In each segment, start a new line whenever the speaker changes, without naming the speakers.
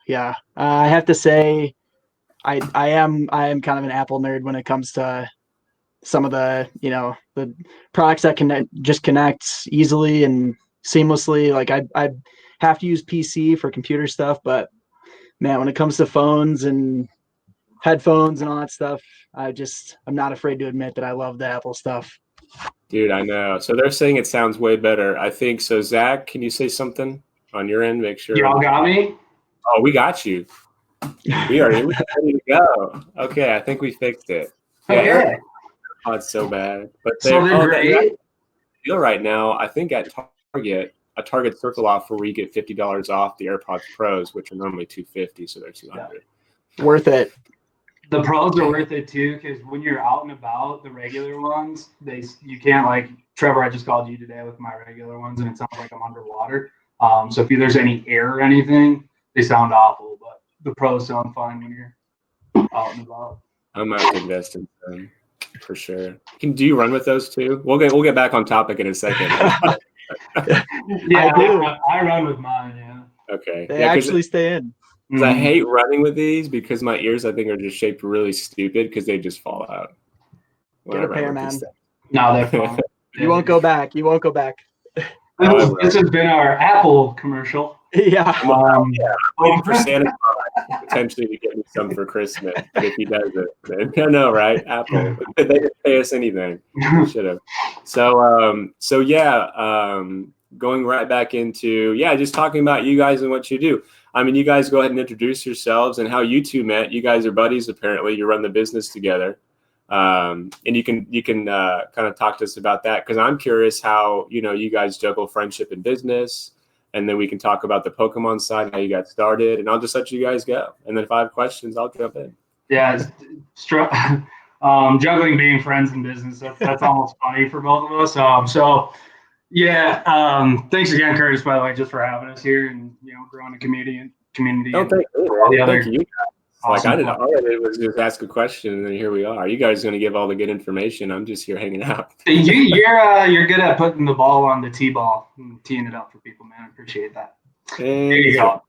Yeah, I have to say, I am kind of an Apple nerd when it comes to some of the products that can just connect easily and seamlessly. Like I have to use PC for computer stuff, but man, when it comes to phones and headphones and all that stuff, I'm not afraid to admit that I love the Apple stuff.
Dude, I know. So they're saying it sounds way better. I think so. Zach, can you say something on your end? Make sure.
Y'all got me?
Oh, we got you. We are ready to go. Okay, I think we fixed it. Yeah,
Okay.
oh, it's so bad. But
So they're great.
Deal right now, I think at Target, a Target Circle offer where you get $50 off the AirPods Pros, which are normally $250, so they're $200.
Yeah. Worth it.
The Pros are worth it too, because when you're out and about, the regular ones, you can't, like Trevor. I just called you today with my regular ones, and it sounds like I'm underwater. So if there's any air or anything, they sound awful. But the Pros sound fine when you're out and about.
I'm gonna have to invest in them for sure. Do you run with those too? We'll get back on topic in a second.
Yeah, I run with mine. Yeah.
Okay.
They actually stay in.
Mm-hmm. I hate running with these because my ears, I think, are just shaped really stupid because they just fall out.
Get a pair, man.
No, they're fine.
You won't go back. You won't go back.
This has been our Apple commercial.
Yeah.
I'm waiting for Santa potentially to get me some for Christmas. But if he does it, then no, right? Apple. They didn't pay us anything. They should have. So yeah, going right back into, just talking about you guys and what you do. I mean, you guys go ahead and introduce yourselves and how you two met. You guys are buddies, apparently. You run the business together. And you can kind of talk to us about that, because I'm curious how, you guys juggle friendship and business. And then we can talk about the Pokemon side, how you got started, and I'll just let you guys go. And then if I have questions, I'll jump in.
Yeah, juggling being friends and business, that's almost funny for both of us. Thanks again, Curtis, by the way, just for having us here and growing a community.
Oh, thank you. Thank you.
Awesome.
All I did was just ask a question, and then here we are. You guys are going to give all the good information. I'm just here hanging out.
You're good at putting the ball on the tee ball and teeing it up for people, man. I appreciate that. There you go.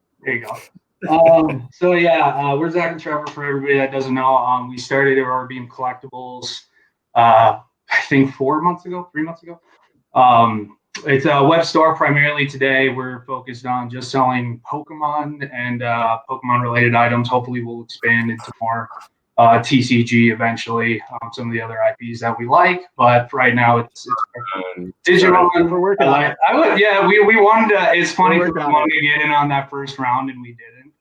We're Zach and Trevor. For everybody that doesn't know, we started Aurora Collectibles, I think 3 months ago. It's a web store primarily today. We're focused on just selling Pokemon and Pokemon-related items. Hopefully, we'll expand into more TCG eventually, some of the other IPs that we like. But for right now, it's digital.
We're working on it.
We wanted to. It's funny, we wanted to get in on that first round, and we didn't.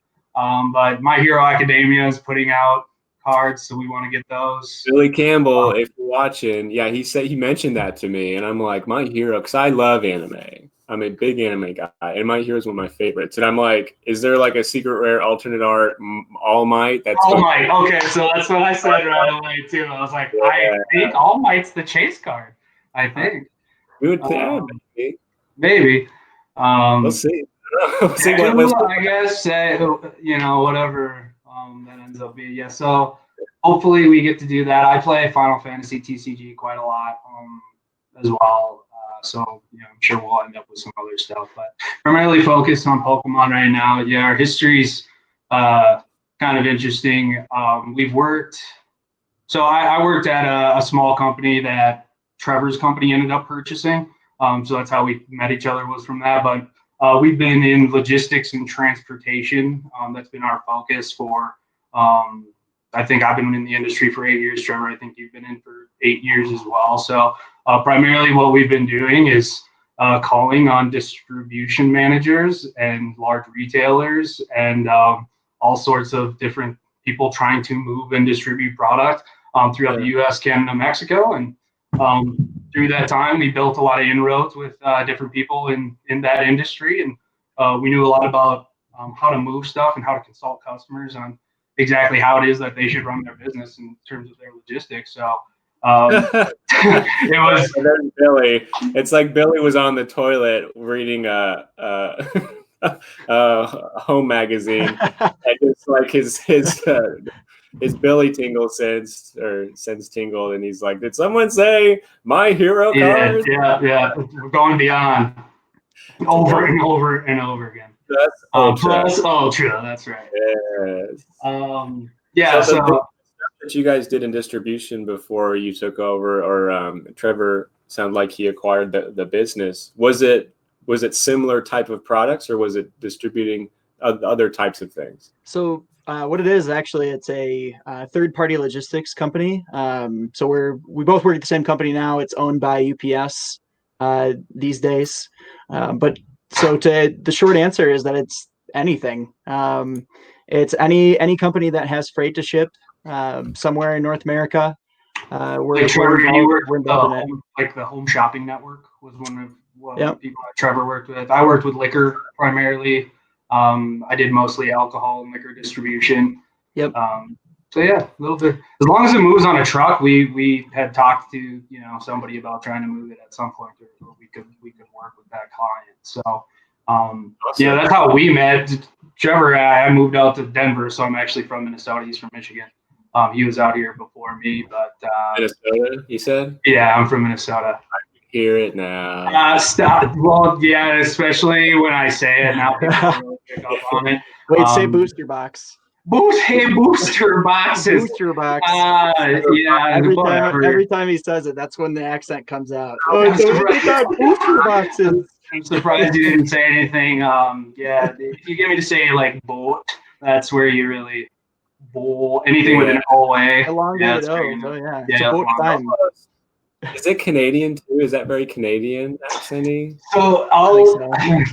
But My Hero Academia is putting out cards, so we want to get those.
Billy Campbell, if you're watching, he mentioned that to me, and I'm like, My Hero, because I love anime. I'm a big anime guy, and My Hero is one of my favorites. And I'm like, is there like a secret rare alternate art All Might?
All Might. Okay, so that's what I said right away too. I was like, I think All Might's the chase card. I think.
We would
maybe.
We'll see.
I guess whatever that ends up being. Yeah. So hopefully we get to do that. I play Final Fantasy TCG quite a lot as well. So I'm sure we'll end up with some other stuff, but primarily focused on Pokemon right now. Yeah, our history's kind of interesting. We've worked. So I worked at a small company that Trevor's company ended up purchasing. So that's how we met each other, was from that. But we've been in logistics and transportation. That's been our focus for, I think I've been in the industry for 8 years. Trevor, I think you've been in for 8 years as well. So primarily what we've been doing is calling on distribution managers and large retailers and all sorts of different people trying to move and distribute product throughout the U.S., Canada, Mexico. And through that time, we built a lot of inroads with different people in that industry. And we knew a lot about how to move stuff and how to consult customers on exactly how it is that they should run their business in terms of their logistics. So it was
Billy. It's like Billy was on the toilet reading a home magazine, and it's like his Billy tingle sense tingled, and he's like, "Did someone say My Hero cards?"
Yeah. We're going beyond over and over and over again. Plus Ultra. That's right.
Yes.
Yeah.
So the stuff that you guys did in distribution before you took over, or Trevor sounded like he acquired the business. Was it similar type of products, or was it distributing other types of things?
So what it is actually, it's a third-party logistics company. So we both work at the same company now. It's owned by UPS these days. But so the short answer is that it's anything. It's any company that has freight to ship somewhere in North America. We're involved in it.
Like the Home Shopping Network was one of
Yep.
the people that Trevor worked with. I worked with liquor primarily. I did mostly alcohol and liquor distribution.
Yep.
So yeah, a little bit. As long as it moves on a truck, we had talked to somebody about trying to move it at some point, or we could work with that client. So
Awesome.
yeah, that's how we met. Trevor, I moved out to Denver, so I'm actually from Minnesota. He's from Michigan. He was out here before me, but
Minnesota, you said?
Yeah, I'm from Minnesota.
Hear it now.
Stop. Well, yeah, especially when I say it now, people really pick up on it.
Wait, say booster box.
Booster boxes.
Booster box.
Yeah.
Every time he says it, that's when the accent comes out. Oh, booster boxes.
I'm surprised you didn't say anything. Yeah, if you get me to say like boat, that's where you really anything with an OA.
Elongated O. Yeah. It's a boat time.
Is it Canadian too? Is that very Canadian accenty?
So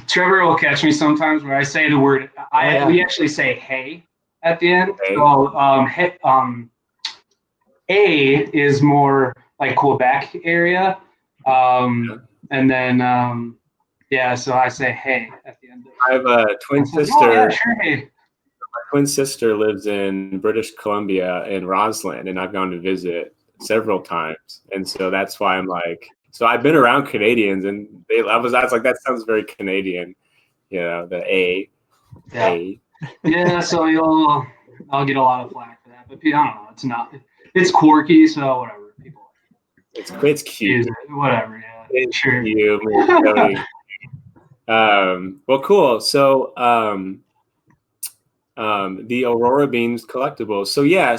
Trevor will catch me sometimes when I say the word. We actually say hey at the end.
Hey.
So A is more like Quebec area, and then so I say hey at the end.
I have a twin sister.
Oh, yeah, sure, hey.
My twin sister lives in British Columbia in Rossland, and I've gone to visit several times, and so that's why I'm like, so I've been around Canadians, and I was like, that sounds very Canadian, the A.
Yeah.
A.
Yeah, so I'll get a lot of flack for that, but I don't know, it's not, it's quirky, so whatever, people.
It's cute.
Whatever, yeah.
It's
sure.
Cute. Well, cool. So the Aurora Beams collectibles. So yeah,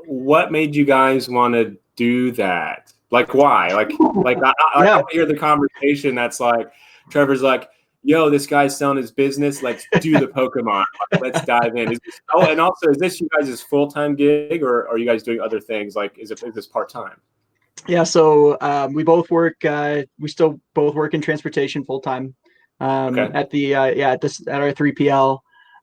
what made you guys want to do that? Like, why? Like I hear the conversation that's like, Trevor's like, yo, this guy's selling his business. Let's do the Pokemon. Let's dive in. And also, is this you guys' full-time gig, or are you guys doing other things? Like, is this part-time?
Yeah, so we both work. We still both work in transportation full-time at our 3PL.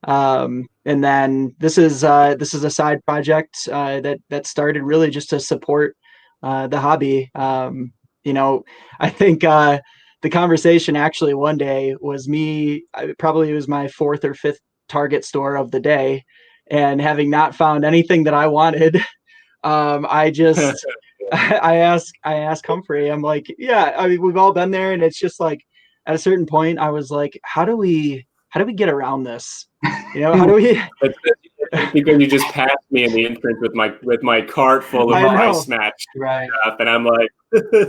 And then this is a side project that started really just to support the hobby. I think the conversation actually one day was me. Probably it was my fourth or fifth Target store of the day, and having not found anything that I wanted, I just I asked Humphrey. I'm like, yeah, I mean, we've all been there, and it's just like at a certain point, I was like, how do we get around this? How do we?
It's because you just passed me in the entrance with my cart full of ice match stuff, and I'm like,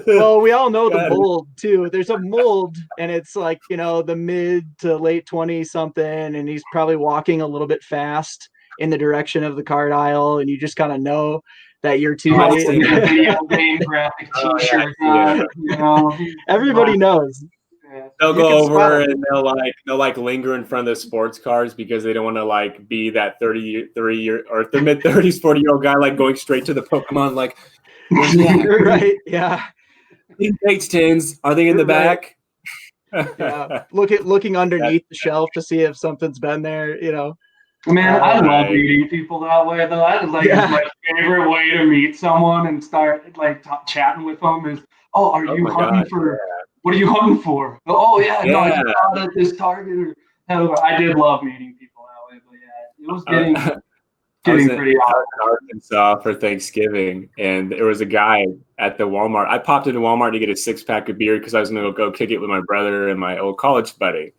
well, we all know the mold too. There's a mold, and it's like the mid to late 20 something, and he's probably walking a little bit fast in the direction of the card aisle, and you just kind of know that you're too late.
Video game graphic T-shirt.
Everybody knows.
They'll go over and they'll linger in front of the sports cars because they don't want to like be that 30-year or the mid-30s 40-year-old guy like going straight to the Pokemon like,
right? Yeah.
These baked tins, are they in the back?
Yeah. Looking underneath the shelf to see if something's been there.
Man, I love meeting people that way though. It's my favorite way to meet someone and start like chatting with them is, are you hunting for? What are you hunting for? Oh yeah, no, I just found at this Target. I did love meeting people that way, but yeah, it was getting pretty
hot. I was in Arkansas for Thanksgiving, and there was a guy at the Walmart. I popped into Walmart to get a 6-pack of beer because I was going to go kick it with my brother and my old college buddy.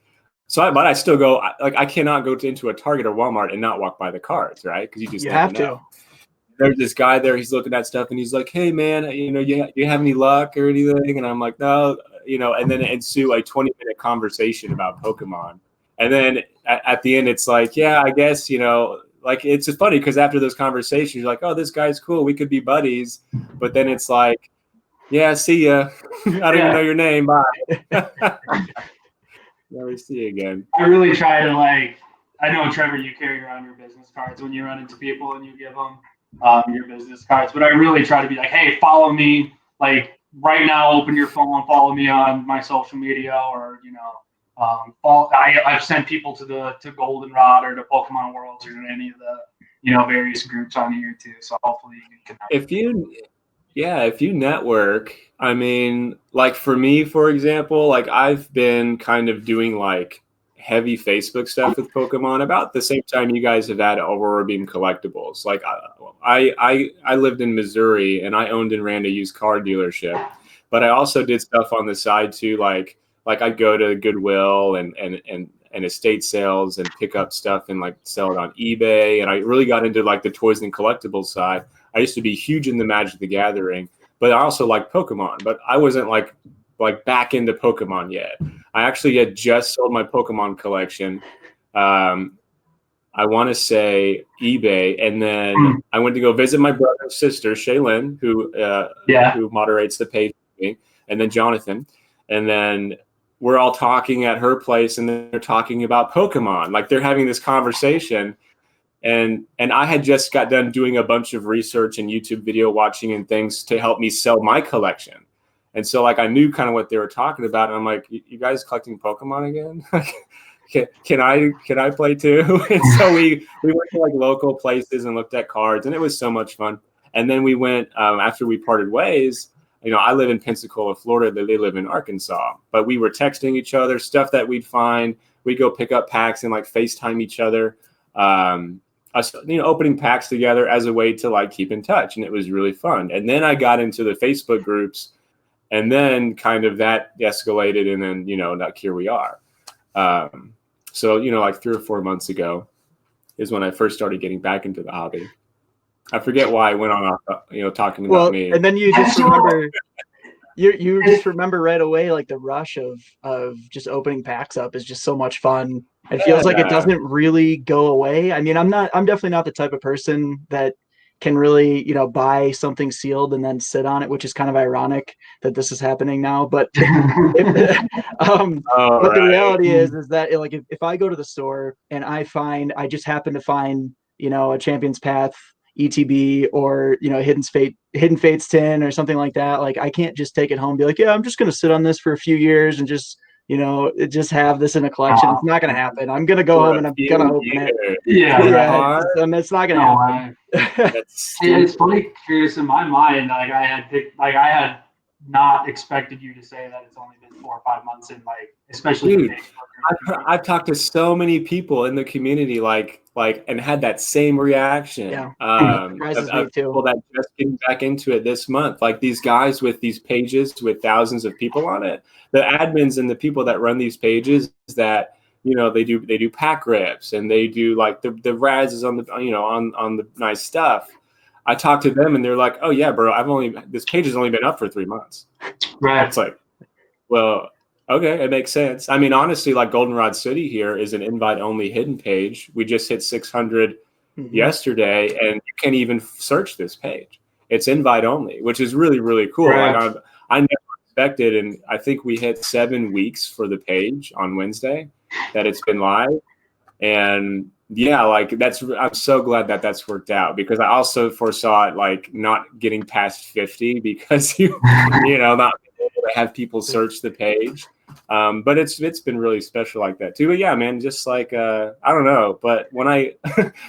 But I still go. I cannot go into a Target or Walmart and not walk by the cards, right? Because you
have to.
There's this guy there. He's looking at stuff, and he's like, "Hey, man, you have any luck or anything?" And I'm like, "No." And then ensue a 20-minute conversation about Pokemon. And then at the end, it's like, yeah, I guess, you know, like it's just funny because after those conversations, you're like, oh, this guy's cool. We could be buddies. But then it's like, yeah, see ya. I don't even know your name. Bye. Never see you again.
I really try to I know, Trevor, you carry around your business cards when you run into people and you give them your business cards. But I really try to be like, hey, follow me. Like right now, open your phone, follow me on my social media, or I've sent people to Goldenrod or to Pokemon Worlds or any of the various groups on here too. So hopefully you can connect.
If you network, I mean, like for me, for example, like I've been kind of doing like heavy Facebook stuff with Pokemon about the same time you guys have had Aurora Beam Collectibles. Like I lived in Missouri and I owned and ran a used car dealership, but I also did stuff on the side too. Like I'd go to Goodwill and estate sales and pick up stuff and like sell it on eBay. And I really got into like the toys and collectibles side. I used to be huge in the Magic the Gathering, but I also like Pokemon, but I wasn't like back into Pokemon yet. I actually had just sold my Pokemon collection. I want to say eBay. And then I went to go visit my brother and sister, Shaylin, who moderates the page with me, and then Jonathan. And then we're all talking at her place and they're talking about Pokemon. Like they're having this conversation. And I had just got done doing a bunch of research and YouTube video watching and things to help me sell my collection. And so like I knew kind of what they were talking about. And I'm like, you guys collecting Pokemon again? Can I play too? And so we went to like local places and looked at cards, and it was so much fun. And then we went after we parted ways. You know, I live in Pensacola, Florida. They live in Arkansas. But we were texting each other stuff that we'd find. We'd go pick up packs and like FaceTime each other. Opening packs together as a way to like keep in touch, and it was really fun. And then I got into the Facebook groups, and then kind of that escalated, and then like here we are. So like 3 or 4 months ago is when I first started getting back into the hobby. I forget why I went on talking about me.
And then you just remember. You just remember right away, like the rush of just opening packs up is just so much fun. It feels like it doesn't really go away. I mean, I'm definitely not the type of person that can really, buy something sealed and then sit on it, which is kind of ironic that this is happening now. But the reality is that like if I go to the store and I just happen to find, a Champion's Path ETB or Hidden Fates 10 or something like that, like I can't just take it home and be like, yeah, I'm just going to sit on this for a few years and just have this in a collection. It's not going to happen. I'm going to go home and I'm going to open it. And it's not going to happen.
It's funny, curious in my mind, like I had not expected you to say that it's only been 4 or 5 months in, like, especially.
Dude, I've talked to so many people in the community, like, and had that same reaction.
Yeah.
Of people that just getting back into it this month, like these guys with these pages with thousands of people on it, the admins and the people that run these pages that, they do pack rips and they do like the razzes on the, on the nice stuff. I talked to them and they're like, oh yeah, bro, this page has only been up for 3 months.
Right.
It's like, well, okay, it makes sense. I mean, honestly, like Goldenrod City here is an invite-only hidden page. We just hit 600 yesterday, and you can't even search this page. It's invite-only, which is really, really cool.
Right.
Like I never expected, and I think we hit 7 weeks for the page on Wednesday that it's been live. And yeah, like I'm so glad that that's worked out, because I also foresaw it like not getting past 50 because not being able to have people search the page. But it's been really special like that too. But yeah, man, just like I don't know, but when I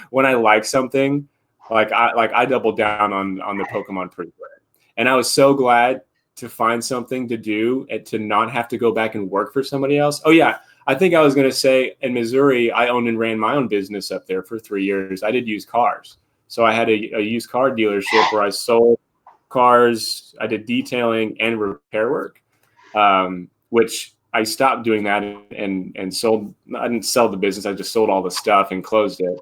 when I like something, I double down on the Pokemon pretty quick. And I was so glad to find something to do and to not have to go back and work for somebody else. Oh yeah, I think I was going to say in Missouri, I owned and ran my own business up there for 3 years. I did used cars. So I had a used car dealership where I sold cars. I did detailing and repair work, which I stopped doing that and sold. I didn't sell the business. I just sold all the stuff and closed it,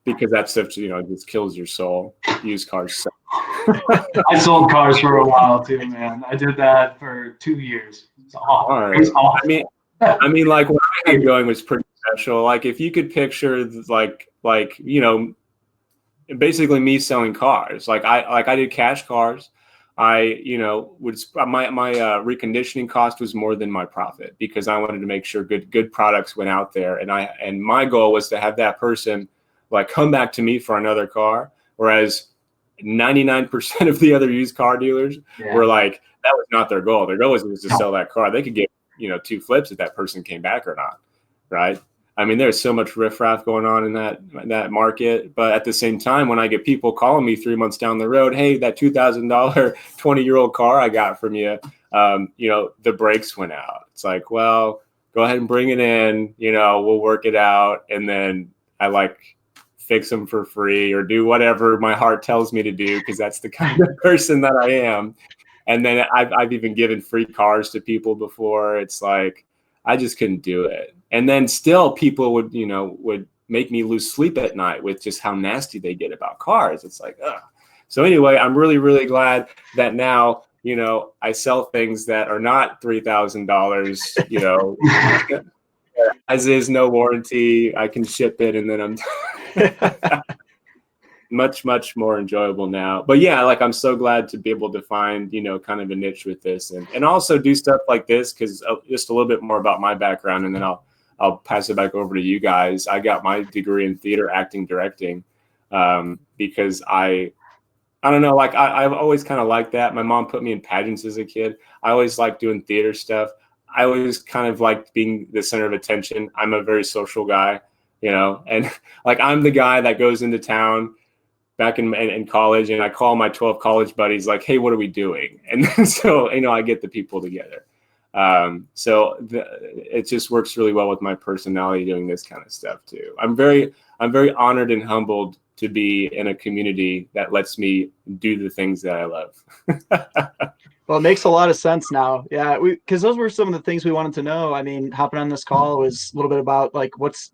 because that stuff, just kills your soul. Used cars.
I sold cars for a while too, man. I did that for 2 years. It's awful.
I mean, like when I had going was pretty special. Like if you could picture like basically me selling cars. Like I did cash cars. I would my reconditioning cost was more than my profit because I wanted to make sure good products went out there, and my goal was to have that person like come back to me for another car, whereas 99% of the other used car dealers were like, that was not their goal. Their goal was to sell that car. They could get 2 flips if that person came back or not, right? I mean, there's so much riffraff going on in that market. But at the same time, when I get people calling me 3 months down the road, hey, that $2,000 20-year-old car I got from you, the brakes went out. It's like, well, go ahead and bring it in. We'll work it out. And then I fix them for free or do whatever my heart tells me to do, because that's the kind of person that I am. And then I've even given free cars to people before. It's like, I just couldn't do it. And then still people would make me lose sleep at night with just how nasty they get about cars. It's like, ugh. So anyway, I'm really, really glad that now, I sell things that are not $3,000, as is, no warranty. I can ship it, and then I'm much, much more enjoyable now. But yeah, I'm so glad to be able to find, kind of a niche with this and also do stuff like this, because just a little bit more about my background, and then I'll pass it back over to you guys. I got my degree in theater, acting, directing, because I don't know, I've always kind of liked that. My mom put me in pageants as a kid. I always liked doing theater stuff. I always kind of liked being the center of attention. I'm a very social guy, and I'm the guy that goes into town back in college, and I call my 12 college buddies like, hey, what are we doing? And then, so, I get the people together. It just works really well with my personality doing this kind of stuff too. I'm very honored and humbled to be in a community that lets me do the things that I love.
Well, it makes a lot of sense now. Yeah, because those were some of the things we wanted to know. I mean, hopping on this call was a little bit about what's,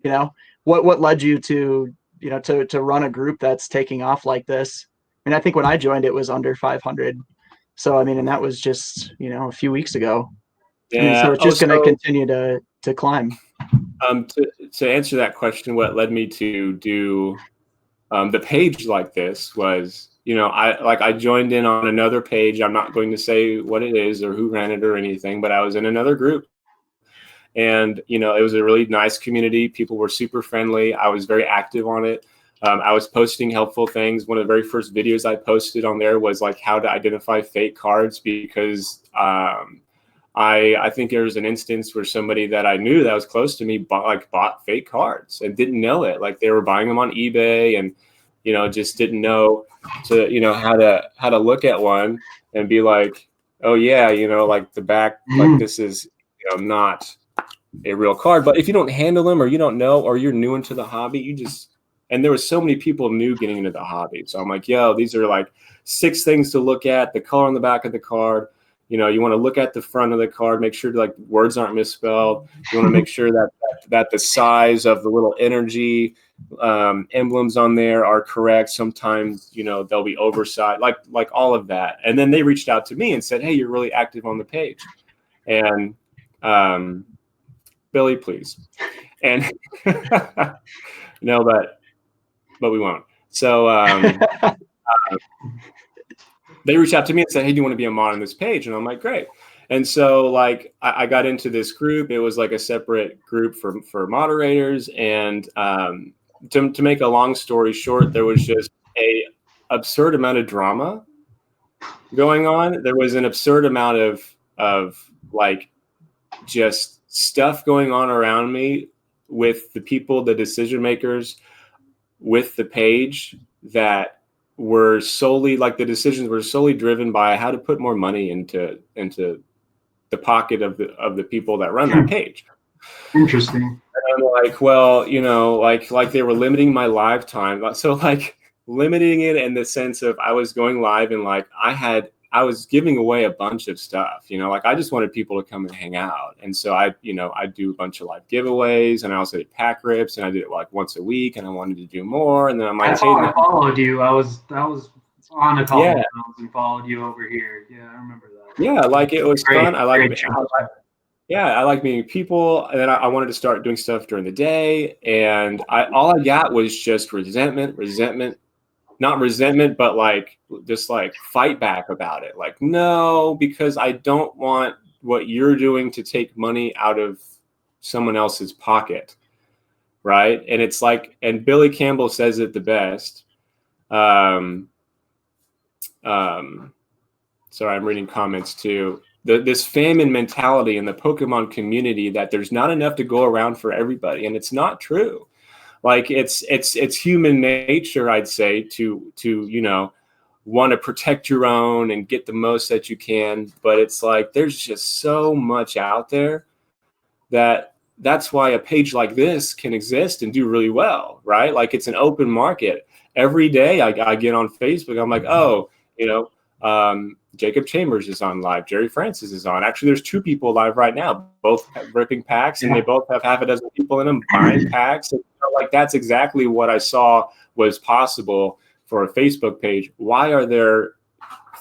what led you to, to run a group that's taking off like this. I mean, I think when I joined, it was under 500. So, I mean, and that was just, a few weeks ago. Yeah. I mean, so it's just going to continue to climb.
To answer that question, what led me to do the page like this was, I joined in on another page. I'm not going to say what it is or who ran it or anything, but I was in another group. And, it was a really nice community. People were super friendly. I was very active on it. I was posting helpful things. One of the very first videos I posted on there was how to identify fake cards, because I think there was an instance where somebody that I knew that was close to me bought fake cards and didn't know it. They were buying them on eBay and, just didn't know how to look at one and be like, oh yeah, the back, this is, not a real card. But if you don't handle them, or you don't know, or you're new into the hobby, and there were so many people new getting into the hobby. So I'm like, yo, these are 6 things to look at: the color on the back of the card. You want to look at the front of the card, make sure words aren't misspelled. You want to make sure that the size of the little energy emblems on there are correct. Sometimes, they'll be oversized, like all of that. And then they reached out to me and said, hey, you're really active on the page. And Billy, please. And no, but we won't. So they reached out to me and said, hey, do you want to be a mod on this page? And I'm like, great. And so I got into this group. It was a separate group for moderators. And to make a long story short, there was just a absurd amount of drama going on. There was an absurd amount of just stuff going on around me with the people, the decision makers, with the page, that were solely the decisions were solely driven by how to put more money into the pocket of the people that run that page.
Interesting.
And I'm like, well, they were limiting my live time. So limiting it in the sense of I was going live and I was giving away a bunch of stuff, I just wanted people to come and hang out. And so I do a bunch of live giveaways, and I also did pack rips, and I did it once a week, and I wanted to do more. And then I'm
that's how I followed you. I was on a call and followed you over here. Yeah, I remember that.
Yeah, it was fun. I like yeah, I like meeting people, and then I wanted to start doing stuff during the day, and all I got was just resentment, not resentment, but like just like fight back about it. Like, no, because I don't want what you're doing to take money out of someone else's pocket, right? And it's like, and Billy Campbell says it the best. Sorry, I'm reading comments too. This famine mentality in the Pokemon community that there's not enough to go around for everybody, and it's not true. Like it's human nature, I'd say, to want to protect your own and get the most that you can. But it's like there's just so much out there that's why a page like this can exist and do really well, right? Like it's an open market. Every day I get on Facebook, I'm like, oh, Jacob Chambers is on live. Jerry Francis is on. Actually, there's 2 people live right now, both ripping packs, and they both have half a dozen people in them buying packs. And, like that's exactly what I saw was possible for a Facebook page. Why are there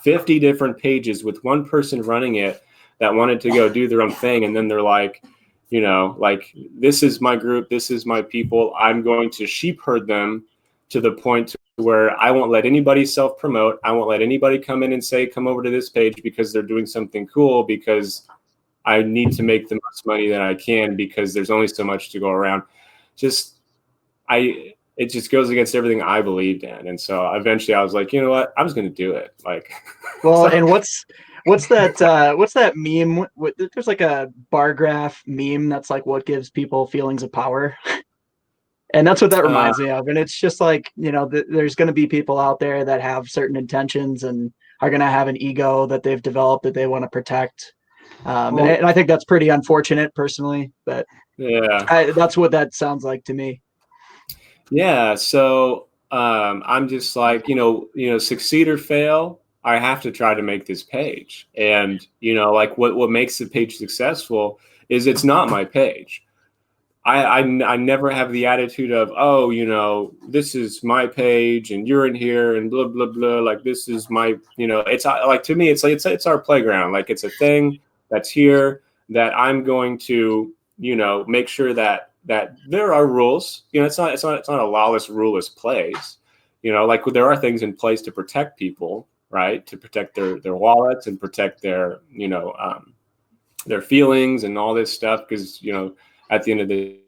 50 different pages with one person running it that wanted to go do their own thing, and then they're like, like this is my group, this is my people. I'm going to sheep herd them to the point where I won't let anybody self-promote. I won't let anybody come in and say, come over to this page because they're doing something cool, because I need to make the most money that I can because there's only so much to go around. It just goes against everything I believed in. And so eventually I was like, you know what? I'm just going to do it. Like,
well, and what's that meme? There's like a bar graph meme that's like what gives people feelings of power. And that's what that reminds me of. And it's just like, there's going to be people out there that have certain intentions and are going to have an ego that they've developed that they want to protect. And I think that's pretty unfortunate personally, but
yeah,
that's what that sounds like to me.
Yeah. So I'm just like, succeed or fail, I have to try to make this page. And, like what makes the page successful is it's not my page. I never have the attitude of, oh, this is my page and you're in here and blah, blah, blah. Like, this is my, it's like, to me, it's like, it's our playground. Like, it's a thing that's here that I'm going to, make sure that there are rules. It's not a lawless, ruleless place. Like there are things in place to protect people, right? To protect their wallets and protect their, their feelings and all this stuff. Because, at the end of the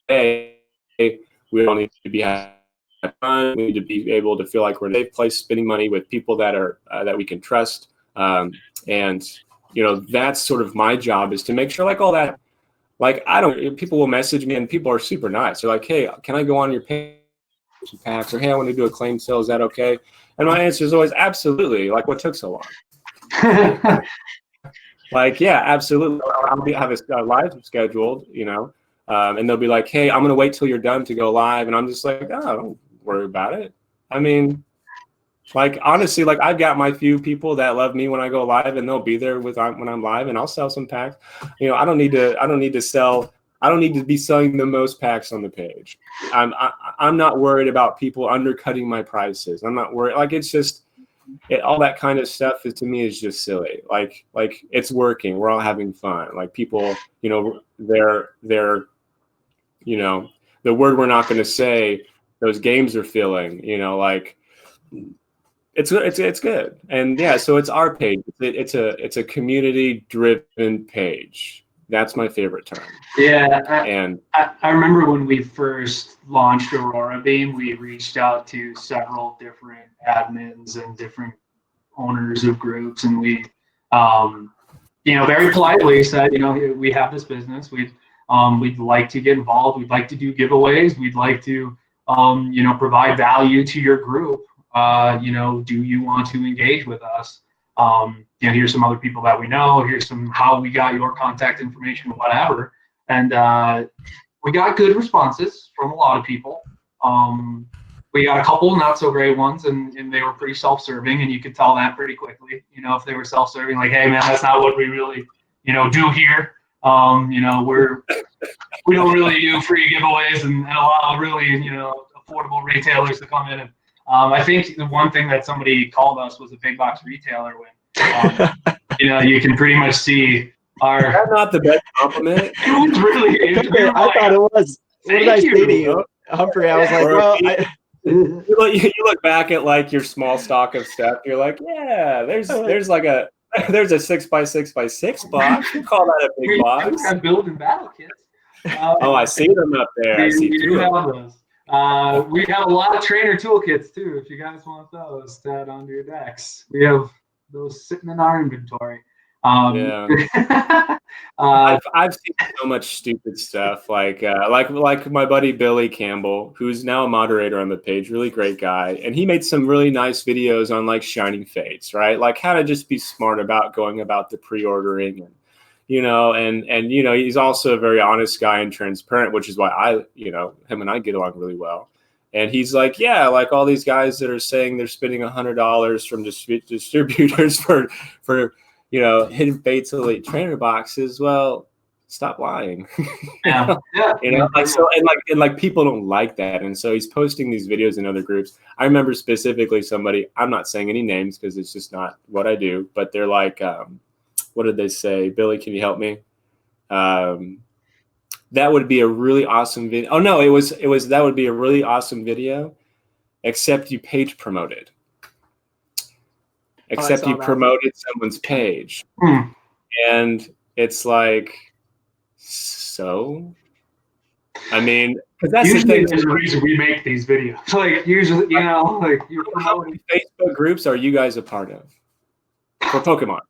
day, we all need to be having fun. We need to be able to feel like we're in a safe place, spending money with people that are that we can trust. And that's sort of my job, is to make sure like all that. Like people will message me and people are super nice. They're like, hey, can I go on your page some packs? Or hey, I want to do a claim sale. Is that okay? And my answer is always absolutely. Like, what took so long? Like, yeah, absolutely. I'll have a live scheduled, and they'll be like, hey, I'm going to wait till you're done to go live. And I'm just like, oh, don't worry about it. I mean, like, honestly, like I've got my few people that love me when I go live, and they'll be there when I'm live, and I'll sell some packs. I don't need to be selling the most packs on the page. I'm not worried about people undercutting my prices. I'm not worried. Like, it's just, all that kind of stuff to me is just silly. Like it's working. We're all having fun. Like people, they're the word we're not going to say, those games are filling, like it's good. And yeah, so it's our page. It's a community driven page. That's my favorite term.
Yeah, I remember when we first launched Aurora Beam, we reached out to several different admins and different owners of groups, and we, very politely said, we have this business. We'd like to get involved. We'd like to do giveaways. We'd like to, provide value to your group. Do you want to engage with us? Here's some other people that we know. Here's how we got your contact information, whatever. And we got good responses from a lot of people. We got a couple not so great ones, and they were pretty self-serving, and you could tell that pretty quickly. If they were self-serving, like, hey man, that's not what we really, do here. We don't really do free giveaways and allow really, affordable retailers to come in. And I think the one thing that somebody called us was a big box retailer when, you can pretty much see Are
Is that not the best compliment?
it was really.
I thought it was. What did I
Thank
say to
you.
you, Humphrey? I was like,
Or
well,
you look back at like your small stock of stuff. You're like, yeah, there's like a there's a 6x6x6 box. We call that a big box.
We have building battle kits.
Oh, I see them up there. I see
we
two
do
of them.
have those. We have a lot of trainer toolkits too. If you guys want those to add onto your decks, we have those sitting in our inventory.
Yeah. I've seen so much stupid stuff like my buddy Billy Campbell, who's now a moderator on the page, really great guy, and he made some really nice videos on like Shining Fates, right? Like how to just be smart about going about the pre-ordering, and and he's also a very honest guy and transparent, which is why him and I get along really well. And he's like, yeah, like all these guys that are saying they're spending $100 from distributors for Hidden Fates Elite trainer boxes. Well, stop lying. Like people don't like that, and so he's posting these videos in other groups. I remember specifically somebody. I'm not saying any names because it's just not what I do. But they're like, what did they say? Billy, can you help me? That would be a really awesome video. Oh no, it was that would be a really awesome video, except you page promoted. Except you promoted someone's page. And it's like, so? I mean, because that's
usually
the thing.
There's a reason we make these videos. Like, usually, like you're
how many Facebook groups are you guys a part of for Pokemon?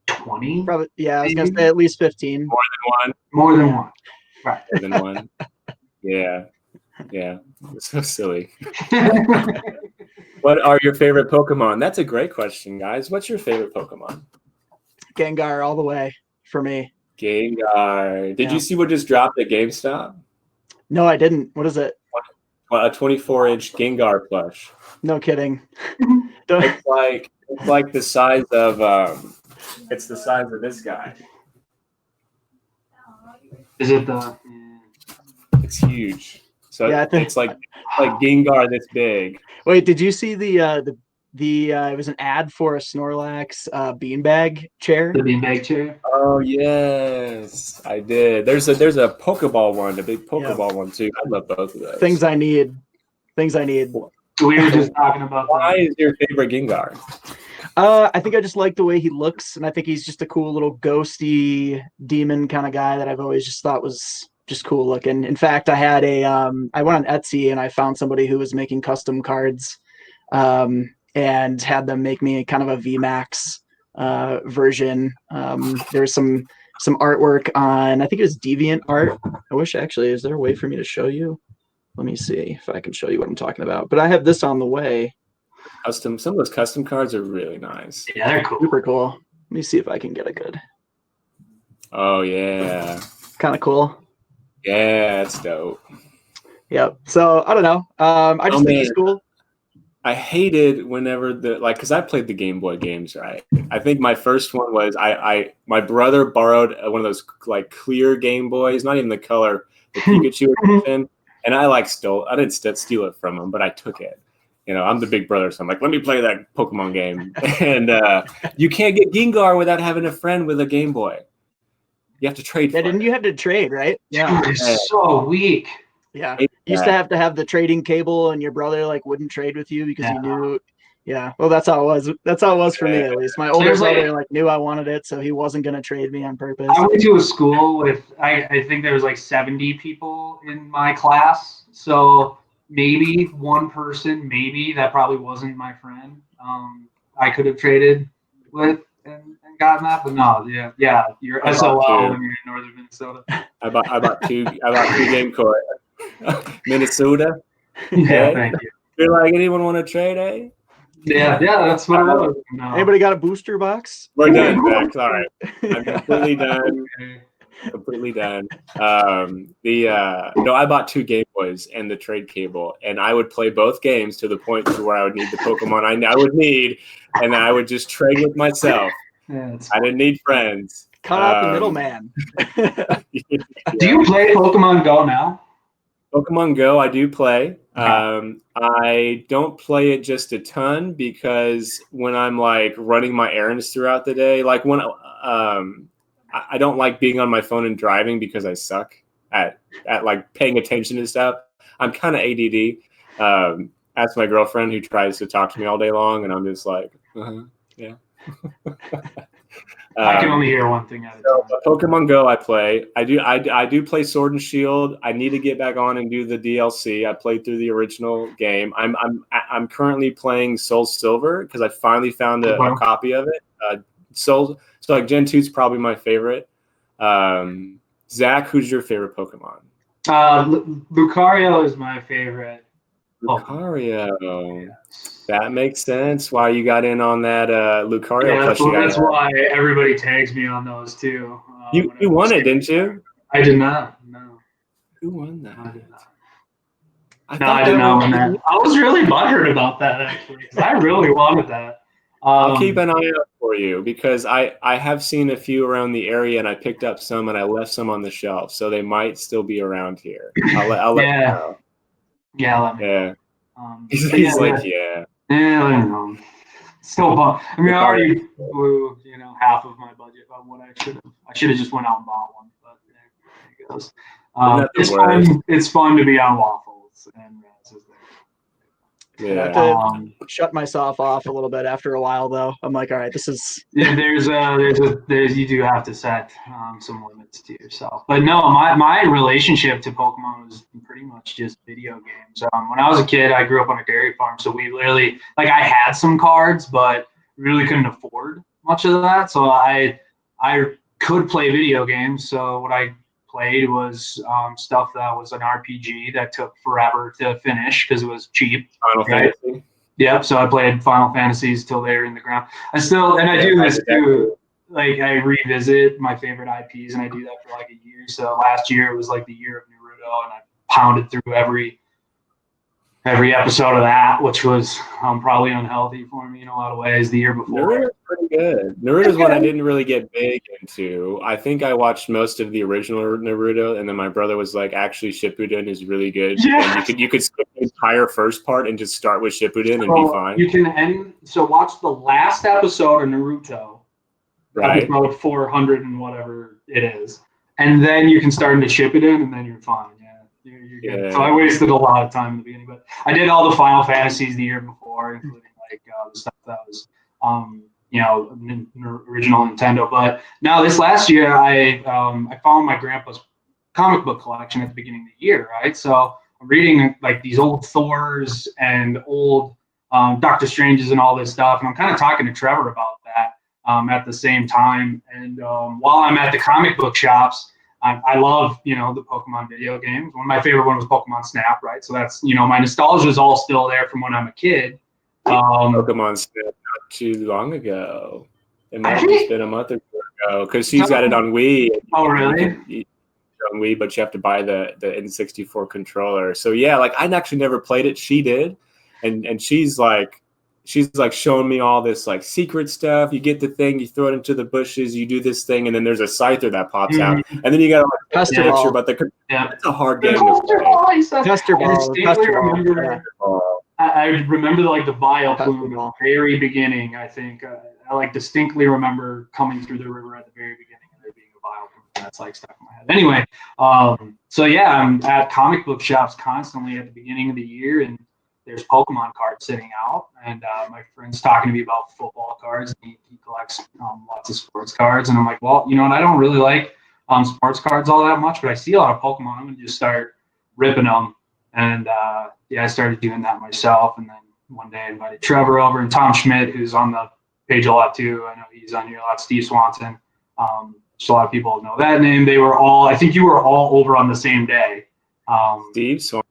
20?
Probably, yeah, I was going to say at least 15.
More than one. Right.
More than one. Yeah. It's so silly. What are your favorite Pokemon? That's a great question, guys. What's your favorite Pokemon?
Gengar all the way for me.
Gengar. Did you see what just dropped at GameStop?
No, I didn't. What is it?
Well, a 24-inch Gengar plush.
No kidding.
It's like the size of it's the size of this guy.
Is it the?
It's huge. So
yeah,
it's like Gengar that's big.
Wait, did you see the it was an ad for a Snorlax beanbag chair?
The beanbag chair.
Oh yes, I did. There's a Pokeball one, a big Pokeball one too. I love both of those.
Things I need. We
were just talking about.
Why is your favorite Gengar?
I think I just like the way he looks, and I think he's just a cool little ghosty demon kind of guy that I've always just thought was just cool looking. In fact, I had I went on Etsy and I found somebody who was making custom cards, and had them make me kind of a VMAX version. There was some artwork on, I think it was Deviant Art. I wish actually, is there a way for me to show you? Let me see if I can show you what I'm talking about. But I have this on the way.
Some of those custom cards are really nice.
Yeah, they're cool.
Super cool. Let me see if I can get a good.
Oh yeah.
Kind of cool.
Yeah, it's dope.
Yep. So I don't know. I just think it's cool.
I hated whenever because I played the Game Boy games, right? I think my first one was my brother borrowed one of those like clear Game Boys, not even the color, the Pikachu edition, and I didn't steal it from him, but I took it. I'm the big brother, so I'm like, let me play that Pokemon game. And you can't get Gengar without having a friend with a Game Boy. You have to trade.
Yeah, didn't you have to trade, right?
Yeah, it's so weak.
Yeah, you used to have the trading cable, and your brother wouldn't trade with you because he knew. Yeah, well, that's how it was. That's how it was for me, at least. My older brother knew I wanted it, so he wasn't going to trade me on purpose.
I went to a school with I think there was 70 people in my class, so maybe one person, that probably wasn't my friend. I could have traded with and gotten that, but no, yeah, you're SOL when you're in northern Minnesota.
I bought two Game Boy. Minnesota.
Yeah, thank you.
You're like, anyone want to trade, eh?
Yeah, that's what it was. No.
Anybody got a booster box?
We're done, Max. All right, I'm completely done. Completely done. No, I bought two Game Boys and the trade cable, and I would play both games to the point to where I would need the Pokemon I would need, and I would just trade with myself. Yeah, I didn't need friends.
Cut out the middleman.
Yeah.
Do you play Pokemon Go now?
Pokemon Go, I do play. I don't play it just a ton because when I'm running my errands throughout the day, when I don't like being on my phone and driving because I suck at like paying attention to stuff. I'm kind of ADD. That's my girlfriend who tries to talk to me all day long, and I'm just like, yeah.
I can only hear one thing at a time.
Pokemon Go, I play. I do play Sword and Shield. I need to get back on and do the DLC. I played through the original game. I'm currently playing Soul Silver because I finally found a copy of it. So like Gen 2 is probably my favorite. Zach, who's your favorite Pokemon?
Lucario is my favorite.
Lucario. That makes sense. Why you got in on that Lucario?
Yeah, that's why everybody tags me on those too.
You won it, didn't you?
I did not. No.
Who won that?
No, I did not win that. I was really butthurt about that actually because I really wanted that.
I'll keep an eye out for you because I have seen a few around the area and I picked up some and I left some on the shelf, so they might still be around here. I'll let you know.
Yeah, let me
know.
He's
like, yeah.
Yeah, I don't know. Still, I mean, I already blew, half of my budget on what I should have just went out and bought one. But there it goes. It's fun to be on waffles and
I have to shut myself off a little bit after a while, though. I'm like, all right, this is.
There's you do have to set some limits to yourself. But no, my relationship to Pokemon was pretty much just video games. When I was a kid, I grew up on a dairy farm, so we literally I had some cards, but really couldn't afford much of that. So I could play video games. So what I played was stuff that was an RPG that took forever to finish because it was cheap.
Final Fantasy.
Yep. So I played Final Fantasies till they're in the ground. I do this too. I revisit my favorite IPs, and I do that for a year. So last year it was the year of Naruto, and I pounded through every episode of that, which was probably unhealthy for me in a lot of ways. The year before,
Naruto's pretty good. Naruto's one I didn't really get big into. I think I watched most of the original Naruto, and then my brother was like, "Actually, Shippuden is really good."
Yeah.
And you could skip the entire first part and just start with Shippuden and be fine.
You can watch the last episode of Naruto,
right?
Episode 400 and whatever it is, and then you can start into Shippuden, and then you're fine. You're good. Yeah. So I wasted a lot of time in the beginning, but I did all the Final Fantasies the year before, including the stuff that was, original Nintendo. But now this last year, I found my grandpa's comic book collection at the beginning of the year, right? So I'm reading these old Thors and old Doctor Stranges and all this stuff, and I'm kind of talking to Trevor about that at the same time. And while I'm at the comic book shops, I love, the Pokemon video games. One of my favorite one was Pokemon Snap, right? So that's, my nostalgia is all still there from when I'm a kid.
Pokemon Snap not too long ago. It might have just been a month or two ago because she's got it on Wii.
Oh, really?
On Wii, but you have to buy the N64 controller. So yeah, I actually never played it. She did, and she's showing me all this secret stuff. You get the thing, you throw it into the bushes, you do this thing, and then there's a Scyther that pops out, and then you got
Pester Ball.
But it's a hard game to play.
Pester Ball.
I remember the Vileplume at the very beginning. I think I distinctly remember coming through the river at the very beginning and there being a Vileplume. That's stuck in my head. Anyway, so yeah, I'm at comic book shops constantly at the beginning of the year, and there's Pokemon cards sitting out, and my friend's talking to me about football cards. He collects lots of sports cards, and I'm like, well, you know what? I don't really like sports cards all that much, but I see a lot of Pokemon. I'm gonna just start ripping them, and I started doing that myself. And then one day I invited Trevor over and Tom Schmidt, who's on the page a lot too. I know he's on here a lot. Steve Swanson. Just a lot of people know that name. They were all. I think you were all over on the same day.
Steve Swanson.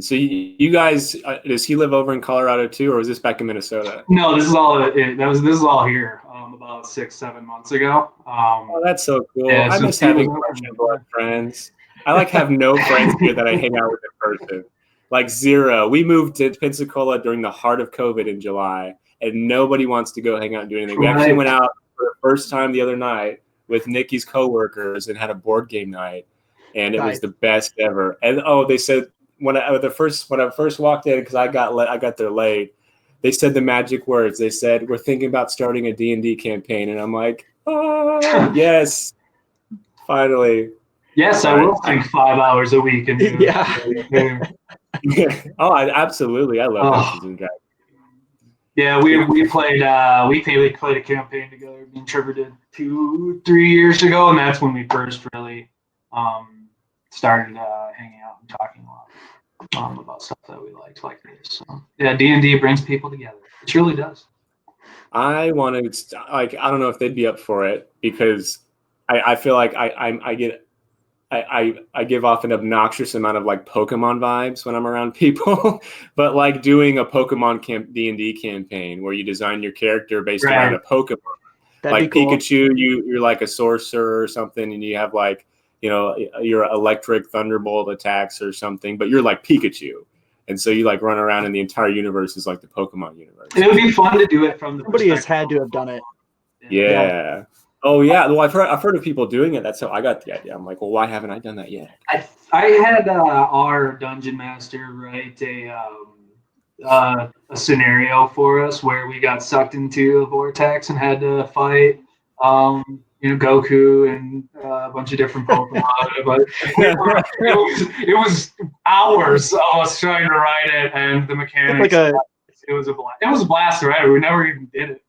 So you guys, does he live over in Colorado too, or was this back in Minnesota?
No, this is all. This is all here. About 6-7 months ago.
Oh, that's so cool. Yeah, I miss having Russian blood friends. I have no friends here that I hang out with in person. Zero. We moved to Pensacola during the heart of COVID in July, and nobody wants to go hang out and do anything. We actually went out for the first time the other night with Nikki's coworkers and had a board game night, and it was the best ever. And they said. When I first walked in, because I got there late, they said the magic words. They said, "We're thinking about starting a D&D campaign," and I'm like, Yes, finally.
Yes, I will think 5 hours a week. And
Yeah.
Oh, absolutely. I love Dungeons and Dragons.
Yeah, we played a campaign together. Me and Trevor did 2-3 years ago, and that's when we first really started hanging out and talking a lot about stuff that we liked like this. So yeah, D&D brings people together. It truly does.
I wanted I don't know if they'd be up for it because I feel like I give off an obnoxious amount of like Pokemon vibes when I'm around people, but like doing a Pokemon D&D campaign where you design your character based around a Pokemon.
That'd
like
be cool.
Pikachu, you're like a sorcerer or something, and you have like, your electric thunderbolt attacks or something, but you're like Pikachu. And so you like run around and the entire universe is like the Pokemon universe.
It would be fun to do it from the
Somebody has had to have done it.
Yeah. Oh yeah. Well, I've heard of people doing it. That's how I got the idea. I'm like, well, why haven't I done that yet?
I had our dungeon master write a scenario for us where we got sucked into a vortex and had to fight Goku and a bunch of different Pokemon. But it was hours of us trying to write it, and the mechanics. It was a blast. It was a blast, right? We never even did it.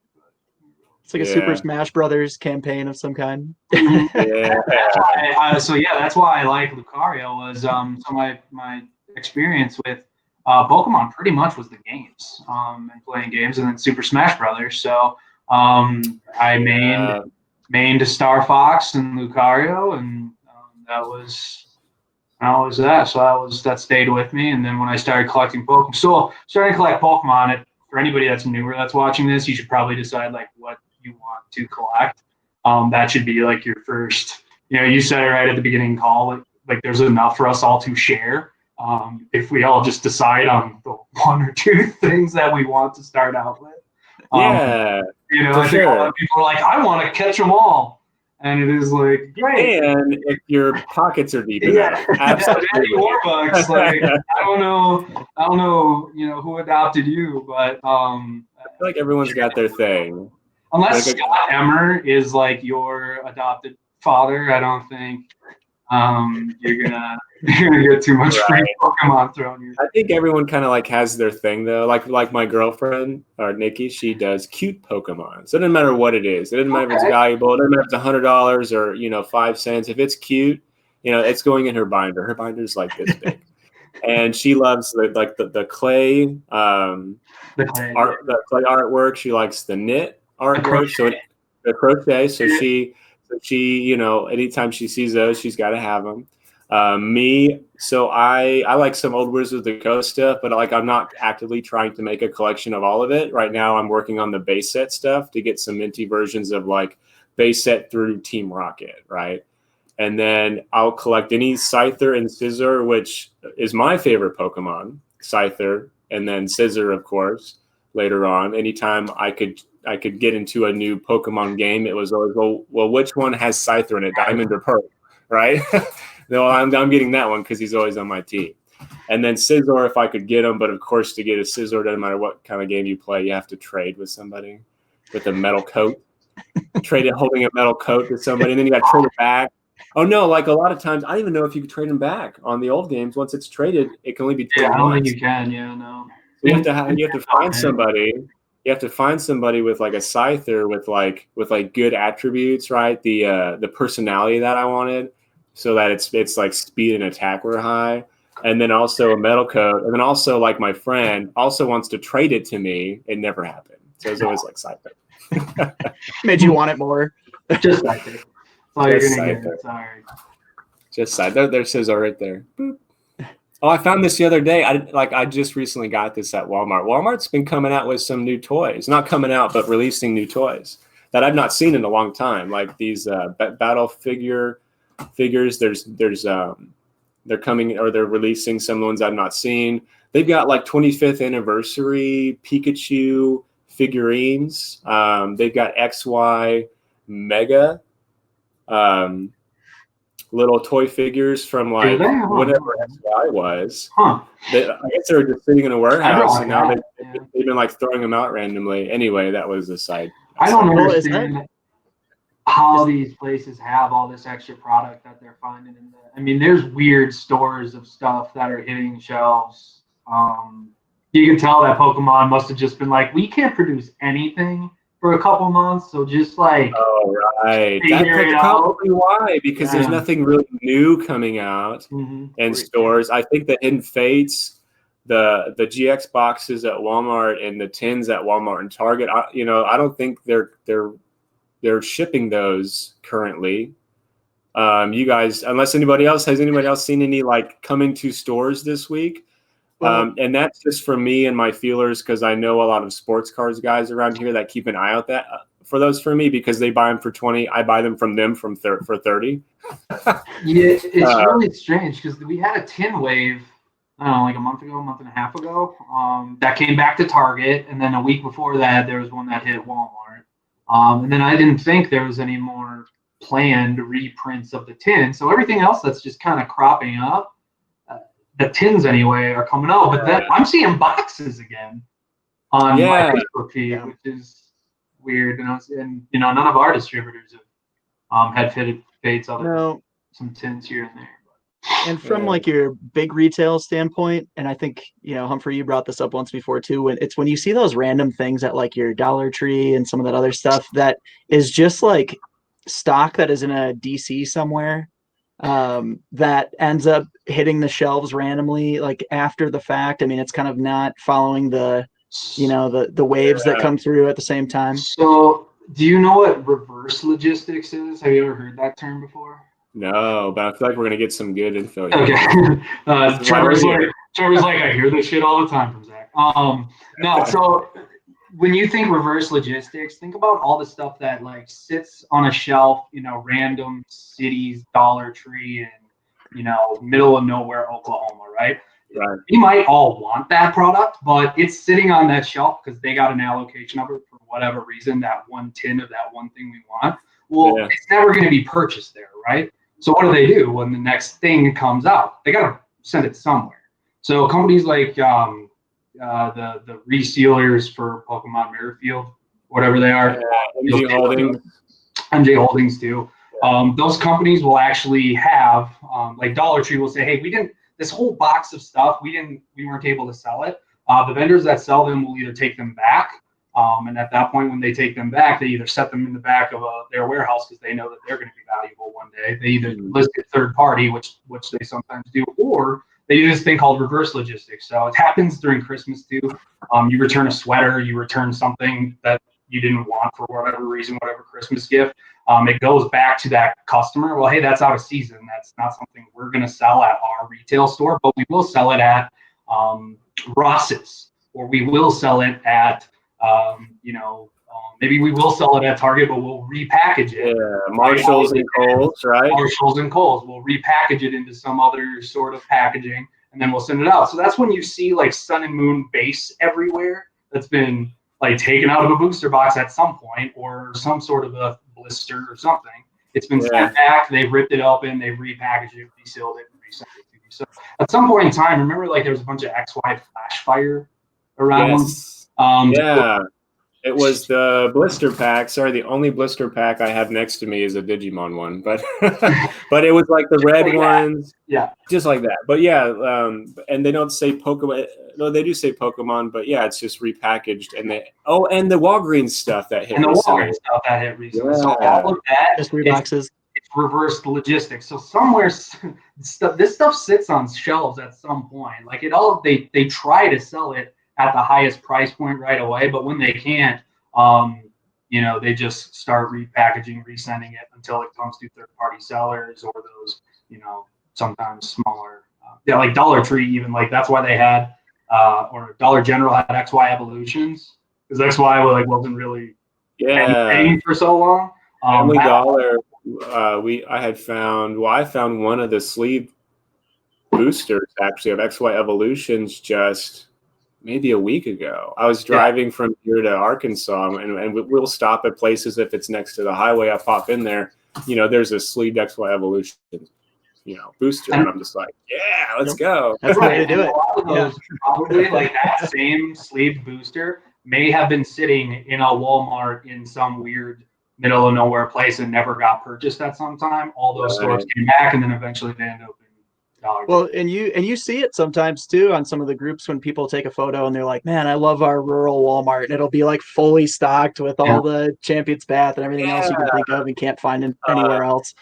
It's like a Super Smash Brothers campaign of some kind.
So that's why I like Lucario was so my experience with Pokemon pretty much was the games and playing games, and then Super Smash Brothers. So I mained Star Fox and Lucario, and that was that. So that stayed with me. And then when I started collecting Pokemon, so starting to collect Pokemon, for anybody that's newer that's watching this, you should probably decide like what you want to collect. That should be like your first. You said it right at the beginning call. Like there's enough for us all to share. If we all just decide on the 1 or 2 things that we want to start out with.
I
think a lot of people are like, I want to catch them all. And it is like, great.
And if your pockets are deep enough. Absolutely.
Warbucks, like, I don't know, who adopted you, but I
feel like everyone's got their thing.
Unless Scott Emmer is like your adopted father, I don't think you're gonna get too much free Pokemon thrown your.
I think everyone kind of like has their thing though. Like my girlfriend or Nikki, she does cute Pokemon. So it doesn't matter what it is. It doesn't matter if it's valuable. It doesn't matter if it's $100 or 5 cents. If it's cute, it's going in her binder. Her binder's like this big, and she loves the clay the clay artwork. She likes the knit artwork. So the crochet. So she anytime she sees those, she's got to have them. So I like some old Wizards of the Coast stuff, but like I'm not actively trying to make a collection of all of it. Right now I'm working on the base set stuff to get some minty versions of like base set through Team Rocket, right? And then I'll collect any Scyther and Scizor, which is my favorite Pokemon, Scyther, and then Scizor, of course, later on. Anytime I could get into a new Pokemon game, it was always, well, which one has Scyther in it, Diamond or Pearl, right? No, I'm getting that one because he's always on my team. And then Scizor, if I could get him, but of course, to get a Scizor, doesn't matter what kind of game you play, you have to trade with somebody with a metal coat. Holding a metal coat to somebody, and then you got to trade it back. Oh no! Like a lot of times, I don't even know if you can trade them back on the old games. Once it's traded, it can only be traded.
I don't think you can. Yeah, no.
So you have to find somebody. You have to find somebody with like a Scyther with like good attributes, right? The personality that I wanted, so that it's like speed and attack were high, and then also a metal coat, and then also like my friend also wants to trade it to me. It never happened. So it's always like Scyther.
Made you want it more.
Just Scyther. Oh, you're gonna get it. Sorry.
Just Scyther. There's Scizor right there. Boop. Oh, I found this the other day. I just recently got this at Walmart. Walmart's been coming out with some new toys. Not coming out, but releasing new toys that I've not seen in a long time. Like these battle figures. They're coming, or they're releasing some ones I've not seen. They've got like 25th anniversary Pikachu figurines. They've got XY Mega little toy figures from like whatever XY was. I guess they were just sitting in a warehouse, and now they've been like throwing them out randomly. Anyway, that was the side.
I don't understand. how these places have all this extra product that they're finding in there. I mean, there's weird stores of stuff that are hitting shelves. You can tell that Pokemon must have just been like, we can't produce anything for a couple months, so just like,
oh right, that's probably why, because there's nothing really new coming out in stores. I think the Hidden Fates, the GX boxes at Walmart and the tins at Walmart and Target, I don't think they're shipping those currently. You guys, unless anybody else seen any like coming to stores this week? And that's just for me and my feelers, because I know a lot of sports cards guys around here that keep an eye out for those for me, because they buy them for 20. I buy them from them for 30.
Yeah, it's really strange because we had a tin wave, I don't know, like a month and a half ago, that came back to Target, and then a week before that there was one that hit Walmart, and then I didn't think there was any more planned reprints of the tin. So everything else that's just kind of cropping up, the tins anyway, are coming out. But then I'm seeing boxes again on my Facebook feed, which is weird. And none of our distributors have had fitted fates other than some tins here and there.
And from like your big retail standpoint, and I think Humphrey, you brought this up once before too. When you see those random things at like your Dollar Tree and some of that other stuff that is just like stock that is in a DC somewhere, that ends up hitting the shelves randomly, like after the fact. I mean, it's kind of not following the waves that come through at the same time.
So, do you know what reverse logistics is? Have you ever heard that term before?
No, but I feel like we're gonna get some good info here.
Okay. Trevor's like, I hear this shit all the time from Zach. No, so when you think reverse logistics, think about all the stuff that like sits on a shelf, random cities, Dollar Tree, and middle of nowhere, Oklahoma, right?
Right.
We might all want that product, but it's sitting on that shelf because they got an allocation of it for whatever reason, that one tin of that one thing we want. Well, it's never going to be purchased there, right? So what do when the next thing comes out? They got to send it somewhere. So companies like the resealers for Pokemon Mirrorfield, whatever they are, MJ Holdings too. Those companies will actually have, like Dollar Tree will say, hey, this whole box of stuff, we weren't able to sell it. The vendors that sell them will either take them back, and at that point, when they take them back, they either set them in the back of their warehouse because they know that they're going to be valuable one day. They either list it third party, which they sometimes do, or they do this thing called reverse logistics. So it happens during Christmas too. You return a sweater, you return something that you didn't want for whatever reason, whatever Christmas gift. It goes back to that customer. Well, hey, that's out of season. That's not something we're going to sell at our retail store, but we will sell it at Ross's, or we will sell it at, maybe we will sell it at Target, but we'll repackage it.
Yeah, Marshalls and Kohl's, right?
Marshalls and Kohl's. We'll repackage it into some other sort of packaging, and then we'll send it out. So that's when you see like Sun and Moon base everywhere that's been like taken out of a booster box at some point, or some sort of a blister or something. It's been sent back, they've ripped it open, they've repackaged it, resealed it, and resent it to you. So at some point in time, remember like there was a bunch of XY flash fire around?
It was the blister pack. Sorry, the only blister pack I have next to me is a Digimon one, but but it was like the red like ones, just like that. But and they don't say Pokemon. No, they do say Pokemon, but it's just repackaged. And the Walgreens stuff that hit.
And the Walgreens stuff that hit recently. So all of that,
just boxes.
It's reverse logistics. So somewhere, this stuff sits on shelves at some point. Like they try to sell it at the highest price point right away, but when they can't, they just start repackaging, resending it until it comes to third-party sellers or those, sometimes smaller, like Dollar Tree even, like that's why they had, or Dollar General had XY Evolutions, because XY wasn't really anything for so long.
Family Dollar, I found one of the sleeve boosters actually of XY Evolutions just maybe a week ago. I was driving from here to Arkansas, and we'll stop at places if it's next to the highway. I pop in there, there's a sleeved XY Evolution, booster, and I'm just like, let's go.
That's the way to do it.
A lot of those probably like that same sleeved booster may have been sitting in a Walmart in some weird, middle of nowhere place and never got purchased at some time. All those stores came back, and then eventually they ended up in Dollar Tree.
Well, and you see it sometimes too on some of the groups when people take a photo and they're like, "Man, I love our rural Walmart," and it'll be like fully stocked with all the Champion's Path and everything else you can think of and can't find anywhere else.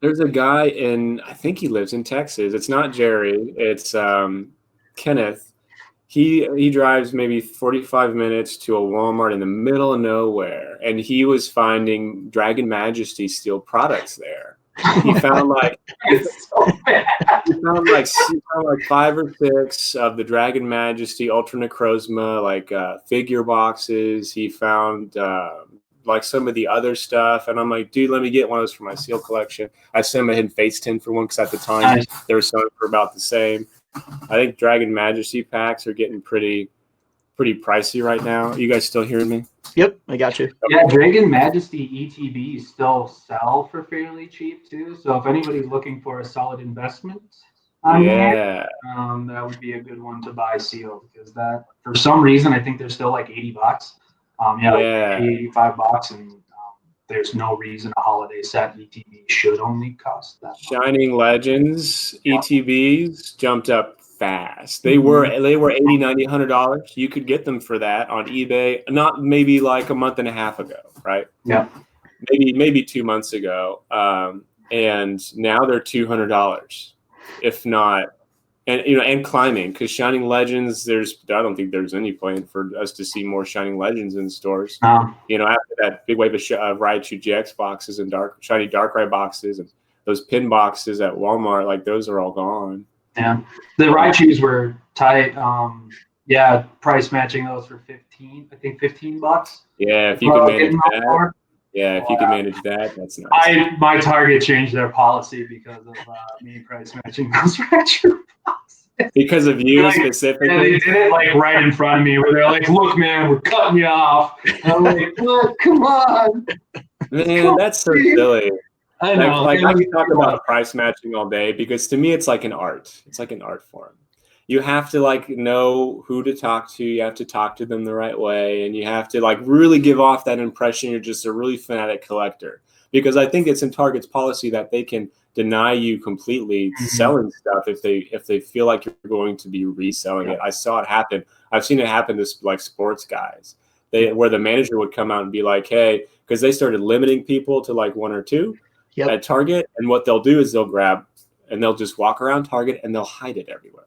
There's a guy I think he lives in Texas. It's not Jerry. It's Kenneth. He drives maybe 45 minutes to a Walmart in the middle of nowhere, and he was finding Dragon Majesty steel products there. He found like he found like 5 or 6 of the Dragon Majesty Ultra Necrozma like figure boxes. He found like some of the other stuff, and I'm like, dude, let me get one of those for my seal collection. I sent him a hidden face tin for one because at the time they were selling for about the same. I think Dragon Majesty packs are getting pretty pricey right now. You guys still hearing me?
Yep, I got you.
Yeah, Dragon Majesty ETBs still sell for fairly cheap too. So if anybody's looking for a solid investment, that would be a good one to buy sealed, because that for some reason I think they're still like $80. Like $85, and there's no reason a holiday set ETB should only cost that much.
Shining Legends ETBs jumped up fast. They were $80, $90, $100. You could get them for that on eBay. Not maybe like a month and a half ago, right?
Yeah.
Maybe 2 months ago. And now they're $200, if not. And climbing, because Shining Legends, I don't think there's any plan for us to see more Shining Legends in stores. After that big wave of Raichu GX boxes and shiny Darkrai boxes and those pin boxes at Walmart, like those are all gone.
Yeah, the Raichus were tight. Price matching those for $15.
Yeah, if you can manage that. Yeah, if you can manage that, that's nice.
My Target changed their policy because of me price matching those Raichu boxes.
Because of you specifically?
Yeah, they did it like right in front of me, where they're like, "Look, man, we're cutting you off." And I'm like, "Look, come on."
Man, that's so silly.
I know.
I can talk about price matching all day, because to me it's like an art. It's like an art form. You have to like know who to talk to. You have to talk to them the right way, and you have to like really give off that impression you're just a really fanatic collector. Because I think it's in Target's policy that they can deny you completely selling stuff if they feel like you're going to be reselling it. I saw it happen. I've seen it happen to like sports guys. Where the manager would come out and be like, "Hey," because they started limiting people to like 1 or 2 at Target, and what they'll do is they'll grab and they'll just walk around Target and they'll hide it everywhere.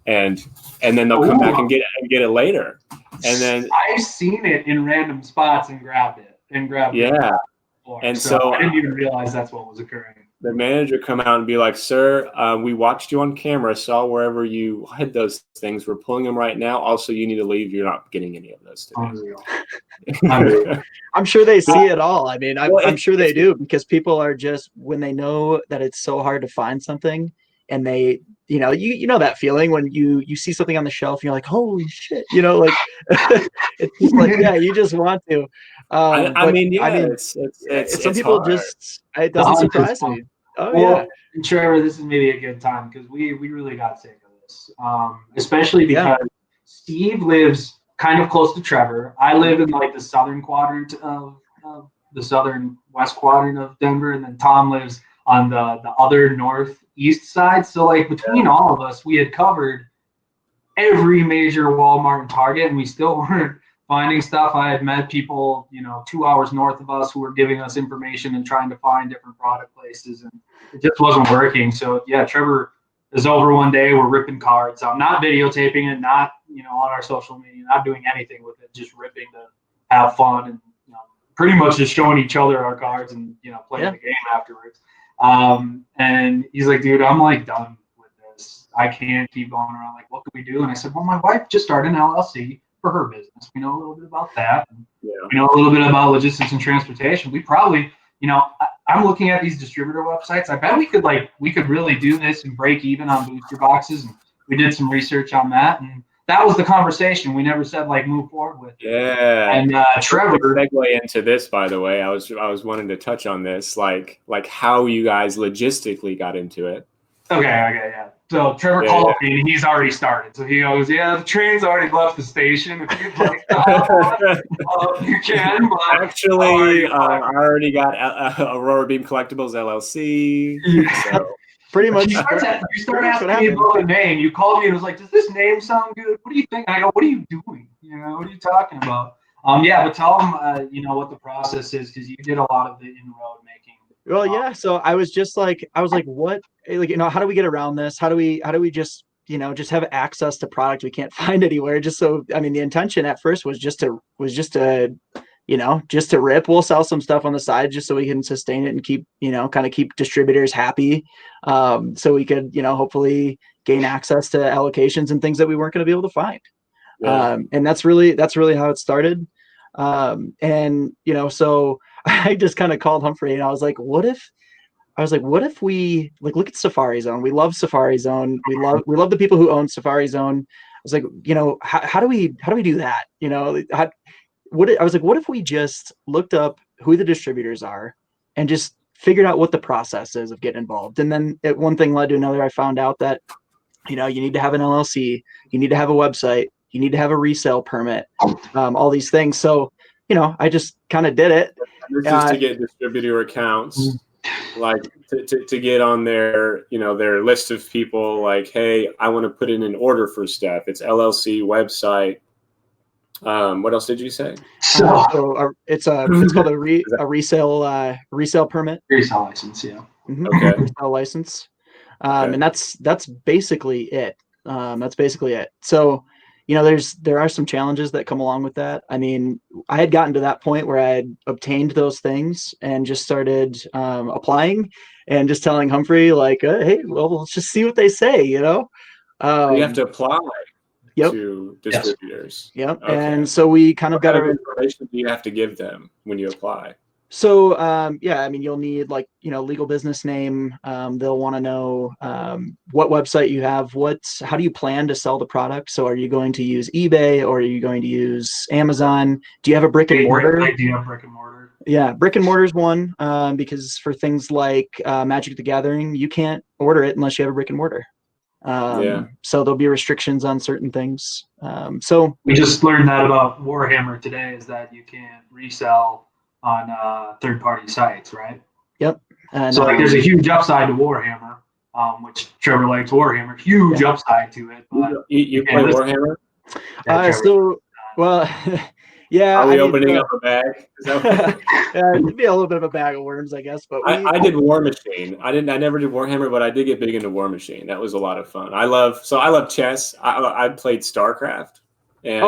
And then they'll come back and get it later. And then
I've seen it in random spots and grabbed it.
And so
I didn't even realize that's what was occurring.
The manager come out and be like, "Sir, we watched you on camera, saw wherever you hid those things. We're pulling them right now. Also, you need to leave. You're not getting any of those today."
I'm sure they see it all. I mean, I'm sure they do, because people are just, when they know that it's so hard to find something, and they, you know that feeling when you see something on the shelf and you're like, "Holy shit," like it's just like, yeah, you just want to.
Some
people
hard.
just, it doesn't surprise me.
Trevor, this is maybe a good time, because we really got sick of this, especially because Steve lives kind of close to Trevor. I live in like the southern quadrant of the southern west quadrant of Denver, and then Tom lives on the other northeast side. So like between all of us, we had covered every major Walmart and Target, and we still weren't finding stuff. I had met people, 2 hours north of us, who were giving us information and trying to find different product places, and it just wasn't working. So yeah, Trevor is over one day. We're ripping cards. I'm not videotaping it, not on our social media, not doing anything with it, just ripping to have fun, and pretty much just showing each other our cards and playing the game afterwards. And he's like, "Dude, I'm like done with this. I can't keep going around. Like, what can we do?" And I said, "Well, my wife just started an LLC for her business. We know a little bit about that. And we know a little bit about logistics and transportation. We probably, I'm looking at these distributor websites. I bet we could really do this and break even on booster boxes." And we did some research on that, and that was the conversation. We never said like move forward with it.
Yeah.
And Trevor,
segue into this, by the way, I was wanting to touch on this, like how you guys logistically got into it.
Okay, yeah. So Trevor called me, and he's already started. So he goes, "Yeah, the train's already left the station. If you'd like to have one, you can." But
actually, I already got Aurora Beam Collectibles LLC. So.
Pretty much.
You start asking me about the name. You called me and was like, "Does this name sound good? What do you think?" And I go, "What are you doing? What are you talking about?" Yeah, but tell them, what the process is, because you did a lot of the inroad making.
Well, yeah. So I was like, what? Like, how do we get around this? How do we just, just have access to product we can't find anywhere? Just so, I mean, the intention at first was just to rip. We'll sell some stuff on the side just so we can sustain it and keep, kind of keep distributors happy. So we could, hopefully gain access to allocations and things that we weren't going to be able to find.
Yeah.
And that's really how it started. So I just kind of called Humphrey and I was like, what if we look at Safari Zone? We love Safari Zone. We love the people who own Safari Zone. I was like, how do we do that? I was like, what if we just looked up who the distributors are and just figured out what the process is of getting involved? And then one thing led to another. I found out that, you need to have an LLC, you need to have a website, you need to have a resale permit, all these things. So, I just kind of did it.
Just to get distributor accounts, like to get on their, their list of people, like, hey, I want to put in an order for stuff. It's LLC, website. What else did you say?
It's called a resale permit.
Resale license, yeah.
Mm-hmm.
Okay.
Resale license. And that's basically it. So, there are some challenges that come along with that. I mean, I had gotten to that point where I had obtained those things and just started applying and just telling Humphrey, like, hey, well, let's just see what they say,
So you have to apply to distributors.
Yep.
Okay.
And so we kind of
what
got
kind of information do you have to give them when you apply?
So, I mean, you'll need legal business name. They'll want to know what website you have. How do you plan to sell the product? So are you going to use eBay or are you going to use Amazon? Do you have a brick and mortar?
I do have brick and mortar.
Yeah, brick and mortar is one because for things like Magic the Gathering, you can't order it unless you have a brick and mortar. So there'll be restrictions on certain things. So
we just learned that about Warhammer today, is that you can't resell on third-party sites, right?
Yep. And
so there's a huge upside to Warhammer, which Trevor likes Warhammer. Huge upside to it. But
you play Warhammer?
Yeah.
Are we opening up a bag?
It'd be a little bit of a bag of worms, I guess. But
I did War Machine. I never did Warhammer, but I did get big into War Machine. That was a lot of fun. I love chess. I played StarCraft. And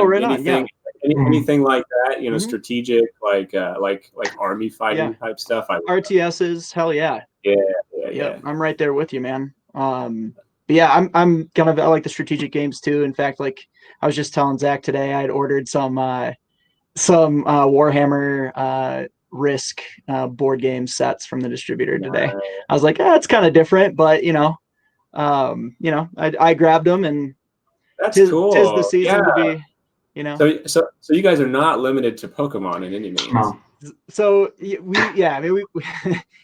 anything like that, strategic, like army fighting type stuff.
RTSs, hell yeah.
Yeah.
I'm right there with you, man. But yeah, I'm kind of, I like the strategic games too. In fact, like I was just telling Zach today, I had ordered some Warhammer Risk board game sets from the distributor today. I was like, it's kind of different, but I grabbed them, and
that's
cool. Tis the season to be,
So you guys are not limited to Pokemon in any means.
No.
So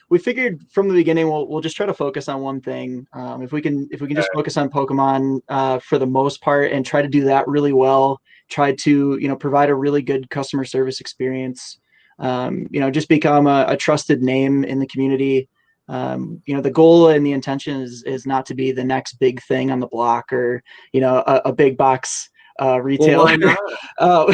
we figured from the beginning we'll just try to focus on one thing. If we can just focus on Pokemon for the most part and try to do that really well, try to provide a really good customer service experience, just become a trusted name in the community. The goal and the intention is not to be the next big thing on the block or a big box retailer.
Well,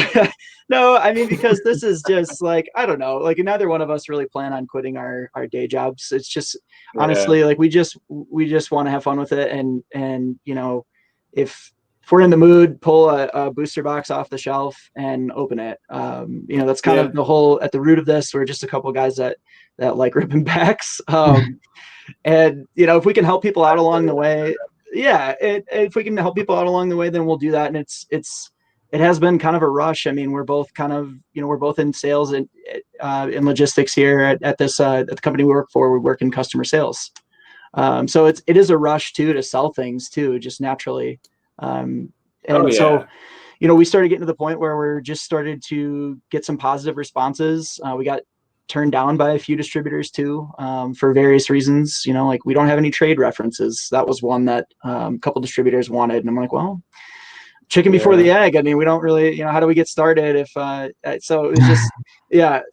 no, I mean, because this is just like, I don't know, like neither one of us really plan on quitting our day jobs. It's just honestly like we just want to have fun with it, and if we're in the mood, pull a booster box off the shelf and open it. That's kind of the whole at the root of this. We're just a couple of guys that like ripping backs, and if we can help people out along the way. If we can help people out along the way, then we'll do that. And it has been kind of a rush. I mean, we're both kind of, we're both in sales and in logistics here at the company we work for. We work in customer sales. So it is a rush too, to sell things too, just naturally. So, we started getting to the point where we're just started to get some positive responses. We got turned down by a few distributors too, for various reasons. Like we don't have any trade references. That was one that a couple distributors wanted, and I'm like, well, chicken before the egg. I mean, we don't really, how do we get started if so it was just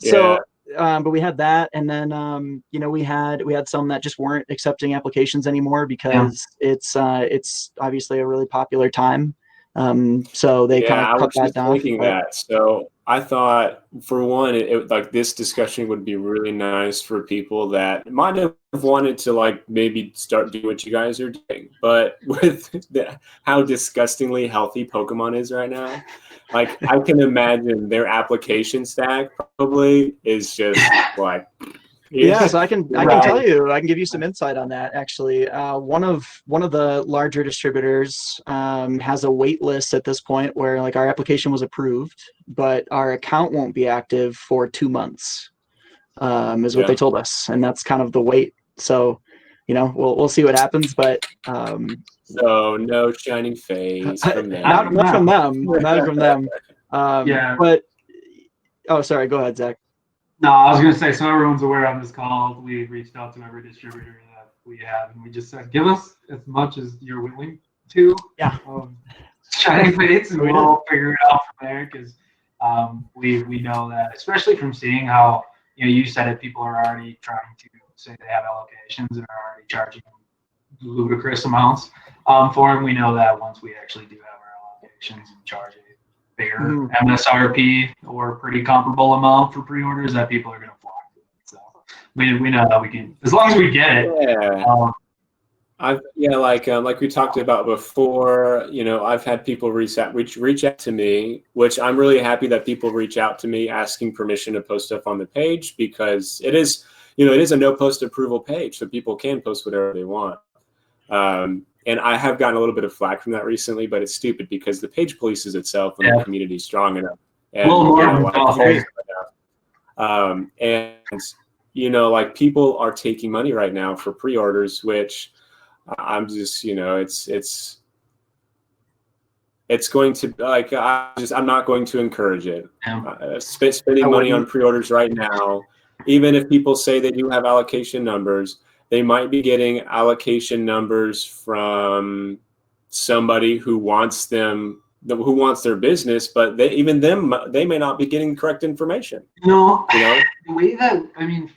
so but we had that, and then we had some that just weren't accepting applications anymore because it's obviously a really popular time. So they kind of cut that down.
Thinking that. So I thought, for one, it like this discussion would be really nice for people that might have wanted to like maybe start doing what you guys are doing, but with how disgustingly healthy Pokemon is right now, like I can imagine their application stack probably is just like.
Yeah, so I can tell you, I can give you some insight on that. Actually, one of the larger distributors has a wait list at this point where like our application was approved, but our account won't be active for 2 months, is what they told us, and that's kind of the wait. So, we'll see what happens, but
so no shining face from them.
not from them, not from them. But sorry, go ahead, Zach.
No, I was going to say, so everyone's aware on this call, we reached out to every distributor that we have, and we just said, give us as much as you're willing to.
Yeah.
Shining fates, and we'll figure it out from there, because we know that, especially from seeing how, you said it, people are already trying to say they have allocations and are already charging ludicrous amounts for them. We know that once we actually do have our allocations and charge a bigger MSRP or pretty comparable amount for pre-orders, that people are going to flock to it. So we know that we can, as long as we get it. Like we talked about before, I've had people reach out to me, which I'm really happy that people reach out to me asking permission to post stuff on the page, because it is a no post approval page, so people can post whatever they want. And I have gotten a little bit of flack from that recently, but it's stupid because the page polices itself when the community is strong enough. And, like people are taking money right now for pre-orders, which I'm just, it's going to like, I'm not going to encourage it. Spending money on pre-orders right now, even if people say they do have allocation numbers, they might be getting allocation numbers from somebody who wants their business, but they may not be getting correct information. The way that,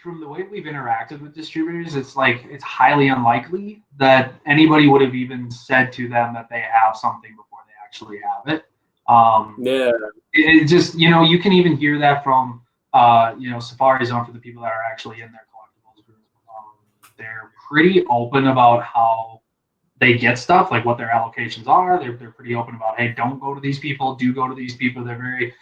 from the way we've interacted with distributors, it's highly unlikely that anybody would have even said to them that they have something before they actually have it. It just, you can even hear that from, Safari Zone, for the people that are actually in their collectibles group. They're pretty open about how they get stuff, like what their allocations are. They're pretty open about, hey, don't go to these people, do go to these people. They're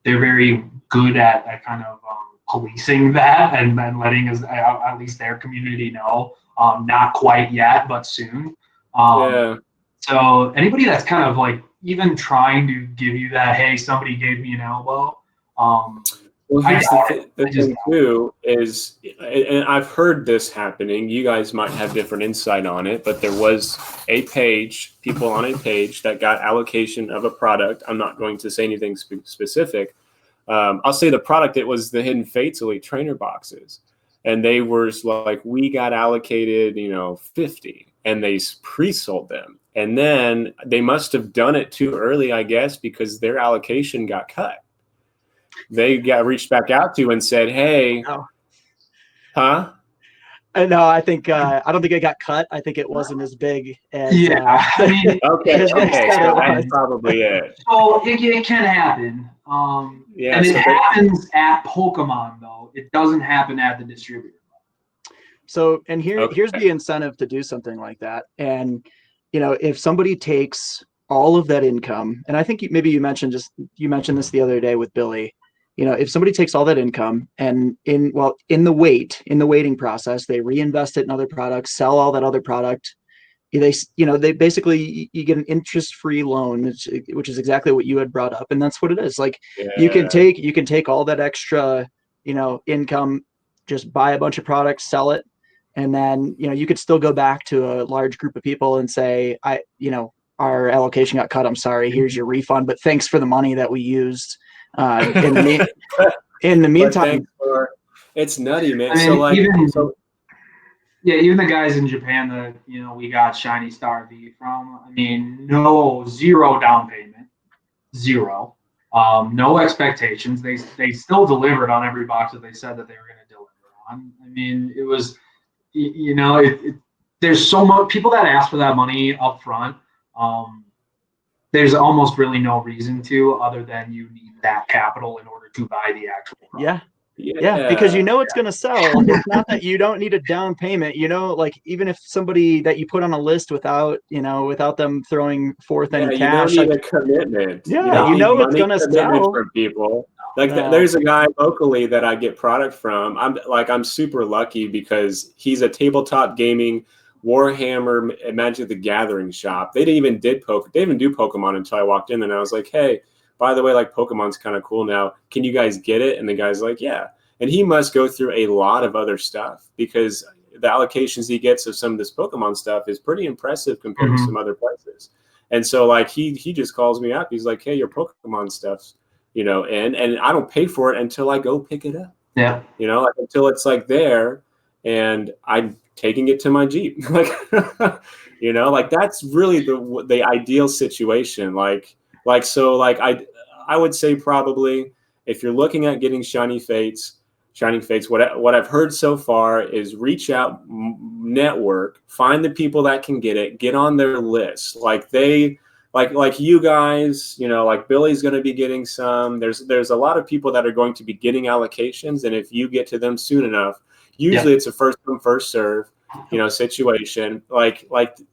very good at kind of policing that and then letting us, at least their community, know. Not quite yet, but soon. So anybody that's kind of like even trying to give you that, hey, somebody gave me an elbow.
Well, here's the thing too is, and I've heard this happening. You guys might have different insight on it, but there was people on a page that got allocation of a product. I'm not going to say anything specific. I'll say the product. It was the Hidden Fates Elite Trainer boxes, and they were like, we got allocated, 50, and they pre-sold them, and then they must have done it too early, I guess, because their allocation got cut. They got reached back out to and said, hey, huh?
No, I think I don't think it got cut. I think it wasn't as big as
okay, so that's probably it.
So it can happen. And it happens at Pokemon, though. It doesn't happen at the distributor.
So, and here's the incentive to do something like that. And if somebody takes all of that income, and I think maybe you mentioned this the other day with Billy. If somebody takes all that income and in the waiting process, they reinvest it in other products, sell all that other product, they basically, you get an interest-free loan, which is exactly what you had brought up. And that's what it is. Like you can take all that extra, income, just buy a bunch of products, sell it. And then, you could still go back to a large group of people and say, our allocation got cut. I'm sorry. Here's your refund, but thanks for the money that we used. In the meantime,
it's nutty, man.
I mean,
so like,
even the guys in Japan that we got Shiny Star V from. I mean, zero down payment, zero, no expectations. They still delivered on every box that they said that they were going to deliver on. I mean, it was, there's so much people that ask for that money up front. There's almost really no reason to, other than you need that capital in order to buy the actual product.
Yeah, because it's going to sell. It's not that you don't need a down payment. Like even if somebody that you put on a list without them throwing forth any cash,
you don't need a commitment.
Yeah, it's going to sell
for people. Like there's a guy locally that I get product from. I'm super lucky because he's a tabletop gaming Warhammer Magic the Gathering shop. They didn't even do Pokemon until I walked in, and I was like, hey, by the way, like Pokemon's kind of cool now. Can you guys get it? And the guy's like, yeah. And he must go through a lot of other stuff because the allocations he gets of some of this Pokemon stuff is pretty impressive compared to some other places. And so like he just calls me up. He's like, hey, your Pokemon stuff's, and I don't pay for it until I go pick it up.
Yeah.
Until it's like there and I'm taking it to my Jeep. Like, like that's really the ideal situation. So I would say probably if you're looking at getting Shining Fates, what I've heard so far is reach out, network, find the people that can get on their list. Like you guys, like Billy's going to be getting some. There's a lot of people that are going to be getting allocations, and if you get to them soon enough, usually it's a first come first serve. Situation like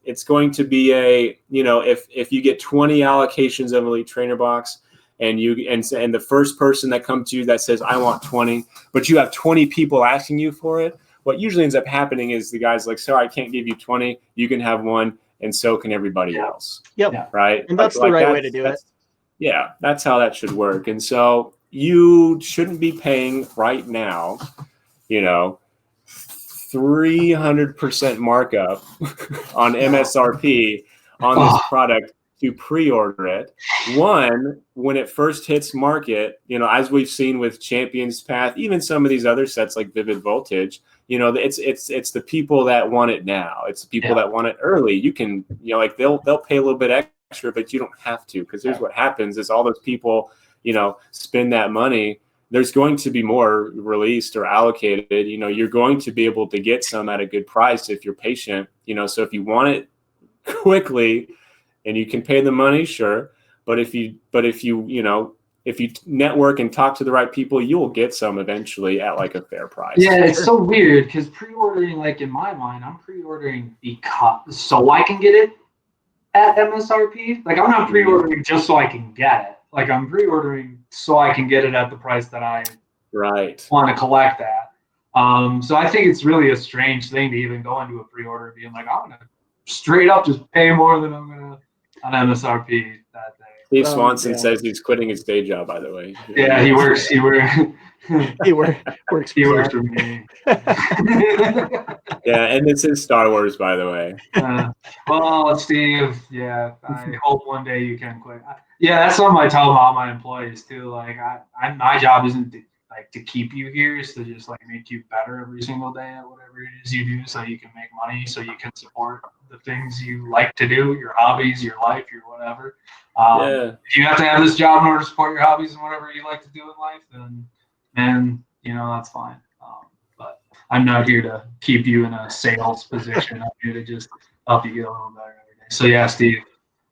it's going to be if you get 20 allocations of Elite Trainer box and the first person that comes to you that says I want 20, but you have 20 people asking you for it, what usually ends up happening is the guy's like, sorry, I can't give you 20, you can have one, and so can everybody else.
Yep.
Right.
And that's the right way to do it.
Yeah, that's how that should work. And so you shouldn't be paying right now 300% markup on MSRP on this product to pre-order it. One, when it first hits market, as we've seen with Champions Path, even some of these other sets like Vivid Voltage, it's the people that want it now. It's the people that want it early. You can, they'll pay a little bit extra, but you don't have to, because here's what happens is all those people, spend that money. There's going to be more released or allocated. You're going to be able to get some at a good price if you're patient. So if you want it quickly and you can pay the money, sure. But if you network and talk to the right people, you will get some eventually at like a fair price.
Yeah, it's so weird because pre-ordering, like in my mind, I'm pre-ordering so I can get it at MSRP. Like I'm not pre-ordering just so I can get it. Like I'm pre-ordering so I can get it at the price that I want to collect at. So I think it's really a strange thing to even go into a pre-order being like, I'm gonna straight up just pay more than I'm gonna on MSRP that day.
Steve Swanson says he's quitting his day job, by the way.
Yeah, he works
he works
for me.
Yeah, and it's his Star Wars, by the way.
Well, Steve, I hope one day you can quit. That's something I tell all my employees too. Like, my job isn't to keep you here; it's to just like make you better every single day at whatever it is you do, so you can make money, so you can support the things you like to do, your hobbies, your life, your whatever. If you have to have this job in order to support your hobbies and whatever you like to do in life, then that's fine. But I'm not here to keep you in a sales position. I'm here to just help you get a little better every day. So Steve,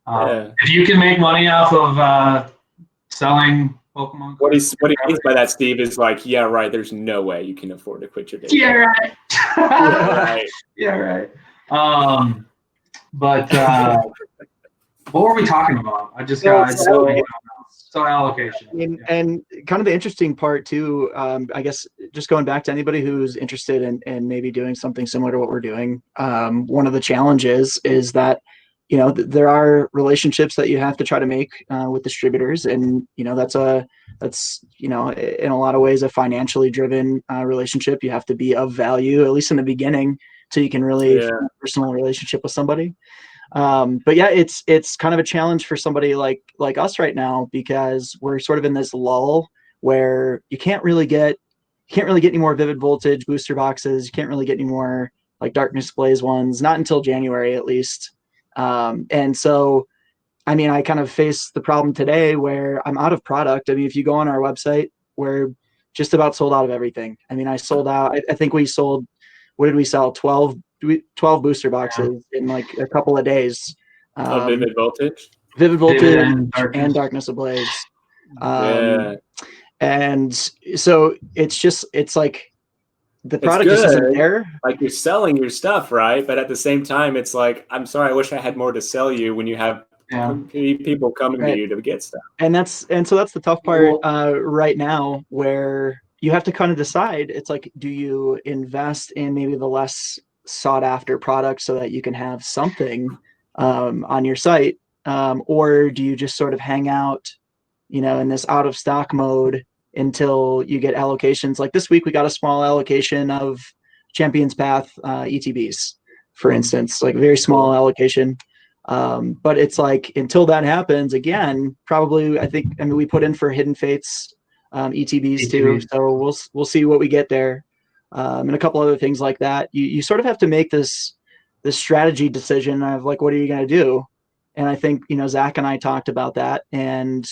if you can make money off of selling Pokemon.
What he means by that, Steve, is like, yeah, right. There's no way you can afford to quit your day.
Yeah, right.
Right.
Yeah, right. But what were we talking about? I just got so allocation.
And kind of the interesting part too, I guess, just going back to anybody who's interested in maybe doing something similar to what we're doing. One of the challenges is that there are relationships that you have to try to make with distributors, and that's in a lot of ways a financially driven relationship. You have to be of value, at least in the beginning, so you can really form a personal relationship with somebody. But it's kind of a challenge for somebody like us right now, because we're sort of in this lull where you can't really get any more Vivid Voltage booster boxes. You can't really get any more like Darkness Blaze ones, not until January at least. And so, I mean, I kind of face the problem today where I'm out of product. I mean, if you go on our website, we're just about sold out of everything. I mean, I sold out. I think we sold. What did we sell? 12 booster boxes in like a couple of days.
Vivid Voltage.
Vivid Voltage and Darkness Ablaze.
Yeah.
And so it's like the product just isn't there.
Like you're selling your stuff, right? But at the same time, it's like, I'm sorry, I wish I had more to sell you when you have people coming to you to get stuff.
And so that's the tough part right now, where you have to kind of decide. It's like, do you invest in maybe the less sought after product so that you can have something on your site, or do you just sort of hang out, in this out of stock mode until you get allocations? Like this week, we got a small allocation of Champions Path ETBs, for instance, like very small allocation. But it's like, until that happens again, probably, I mean, we put in for Hidden Fates ETBs too. So we'll see what we get there. And a couple other things like that. You sort of have to make this strategy decision of like, what are you going to do? And I think, Zach and I talked about that and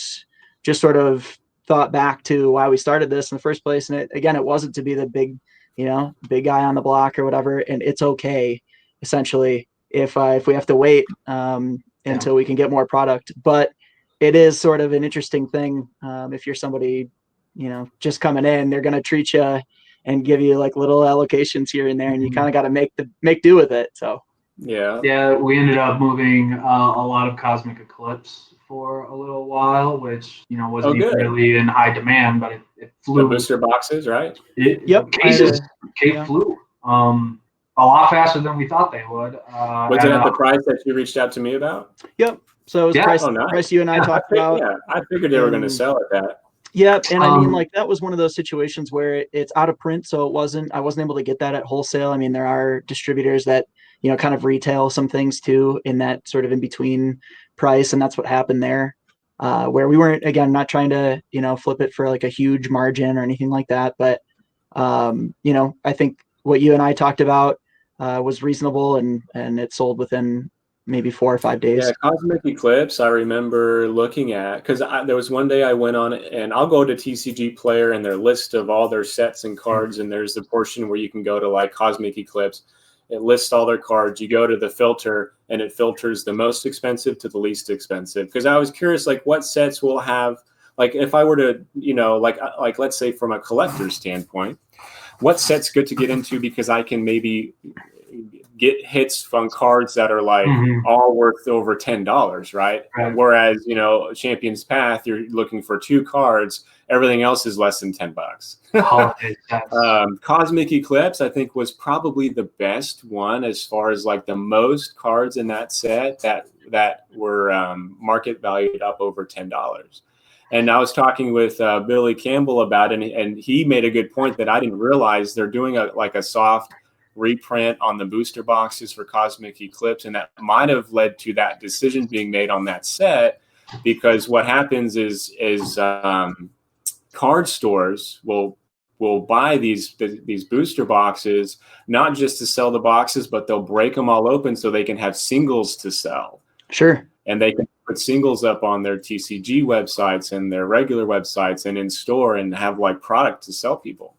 just sort of thought back to why we started this in the first place. And it wasn't to be the big guy on the block or whatever. And it's okay, essentially, if we have to wait until we can get more product. But it is sort of an interesting thing. If you're somebody, just coming in, they're going to treat you and give you like little allocations here and there, and you kind of got to make do with it. So
yeah, we ended up moving a lot of Cosmic Eclipse for a little while, which wasn't even really in high demand, but it flew.
The booster boxes, right?
Cases flew a lot faster than we thought they would.
Was it at the price that you reached out to me about?
Yep. So it was price you and I talked about.
Yeah, I figured they were going to sell at that.
Yeah, and I mean, like, that was one of those situations where it's out of print, so I wasn't able to get that at wholesale. I mean, there are distributors that kind of retail some things too in that sort of in between price, and that's what happened there. Where we weren't, again, not trying to flip it for like a huge margin or anything like that, but I think what you and I talked about was reasonable, and it sold within maybe 4 or 5 days.
Yeah, Cosmic Eclipse, I remember looking at, because there was one day I went on and I'll go to TCG Player and their list of all their sets and cards, and there's the portion where you can go to like Cosmic Eclipse. It lists all their cards. You go to the filter and it filters the most expensive to the least expensive. Because I was curious, like, what sets will have, like, if I were to, like let's say from a collector's standpoint, what set's good to get into because I can maybe get hits from cards that are like all worth over $10, right? Whereas, Champions Path, you're looking for 2 cards, everything else is less than $10. Cosmic Eclipse, I think, was probably the best one as far as like the most cards in that set that were market valued up over $10. And I was talking with Billy Campbell about it, and he made a good point that I didn't realize. They're doing a soft reprint on the booster boxes for Cosmic Eclipse, and that might have led to that decision being made on that set, because what happens is card stores will buy these booster boxes not just to sell the boxes, but they'll break them all open so they can have singles to sell.
Sure.
And they can put singles up on their TCG websites and their regular websites and in store and have like product to sell people.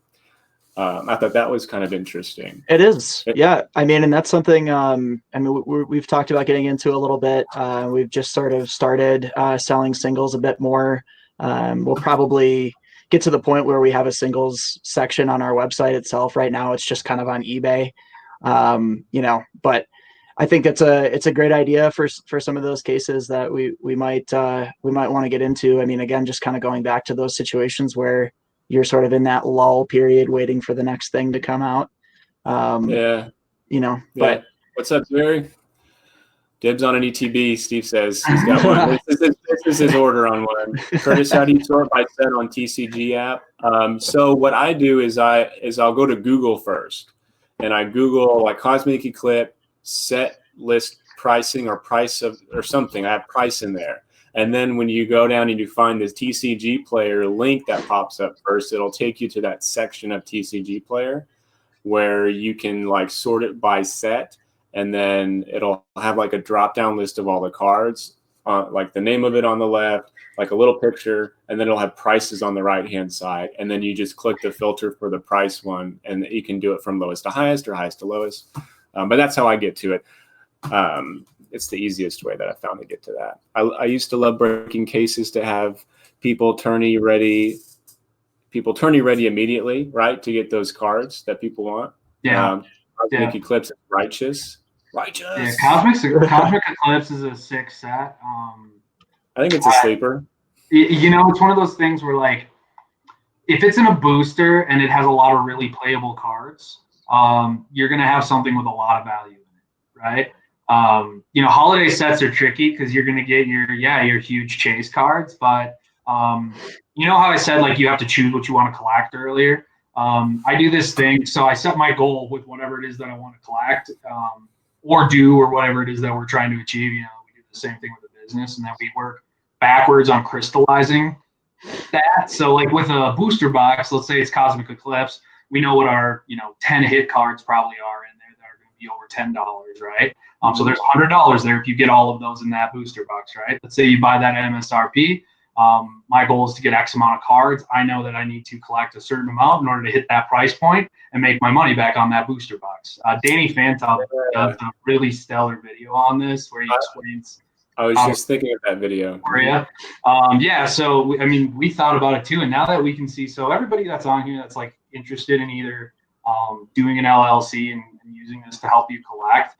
I thought that was kind of interesting.
It is. Yeah. I mean, and that's something, we've talked about getting into a little bit. We've just sort of started selling singles a bit more. We'll probably get to the point where we have a singles section on our website itself. Right now, it's just kind of on eBay, but I think it's a great idea for some of those cases that we might want to get into. I mean, again, just kind of going back to those situations where you're sort of in that lull period waiting for the next thing to come out. But
what's up, Jerry? Dibs on an ETB, Steve says. He's got one. This is his order on one. Curtis, how do you sort by set on TCG app? So what I do is I'll go to Google first, and I Google like Cosmic Eclipse set list pricing or price of or something. I have price in there. And then when you go down and you find this TCG player link that pops up first, it'll take you to that section of TCG player where you can like sort it by set, and then it'll have like a drop down list of all the cards, like the name of it on the left, like a little picture, and then it'll have prices on the right hand side. And then you just click the filter for the price one, and you can do it from lowest to highest or highest to lowest. But that's how I get to it. It's the easiest way that I found to get to that. I used to love breaking cases to have people tourney ready immediately, right, to get those cards that people want. Cosmic Eclipse is righteous.
Yeah, Cosmic Eclipse is a sick set.
I think it's a sleeper.
You know, it's one of those things where, like, if it's in a booster and it has a lot of really playable cards, you're going to have something with a lot of value in it, right? You know, holiday sets are tricky because you're going to get your huge chase cards, but you know how I said, like, you have to choose what you want to collect earlier? I do this thing. So I set my goal with whatever it is that I want to collect or do, or whatever it is that we're trying to achieve. You know, we do the same thing with the business, and then we work backwards on crystallizing that. So like with a booster box, let's say it's Cosmic Eclipse, we know what our 10 hit cards probably are in there that are going to be over $10, right? So there's $100 there if you get all of those in that booster box, right? Let's say you buy that at MSRP. My goal is to get X amount of cards. I know that I need to collect a certain amount in order to hit that price point and make my money back on that booster box. Danny Phantom does a really stellar video on this where he explains.
I was just thinking of that video.
Yeah, so I mean, we thought about it too, and now that we can see, so everybody that's on here that's like interested in either doing an LLC and using this to help you collect,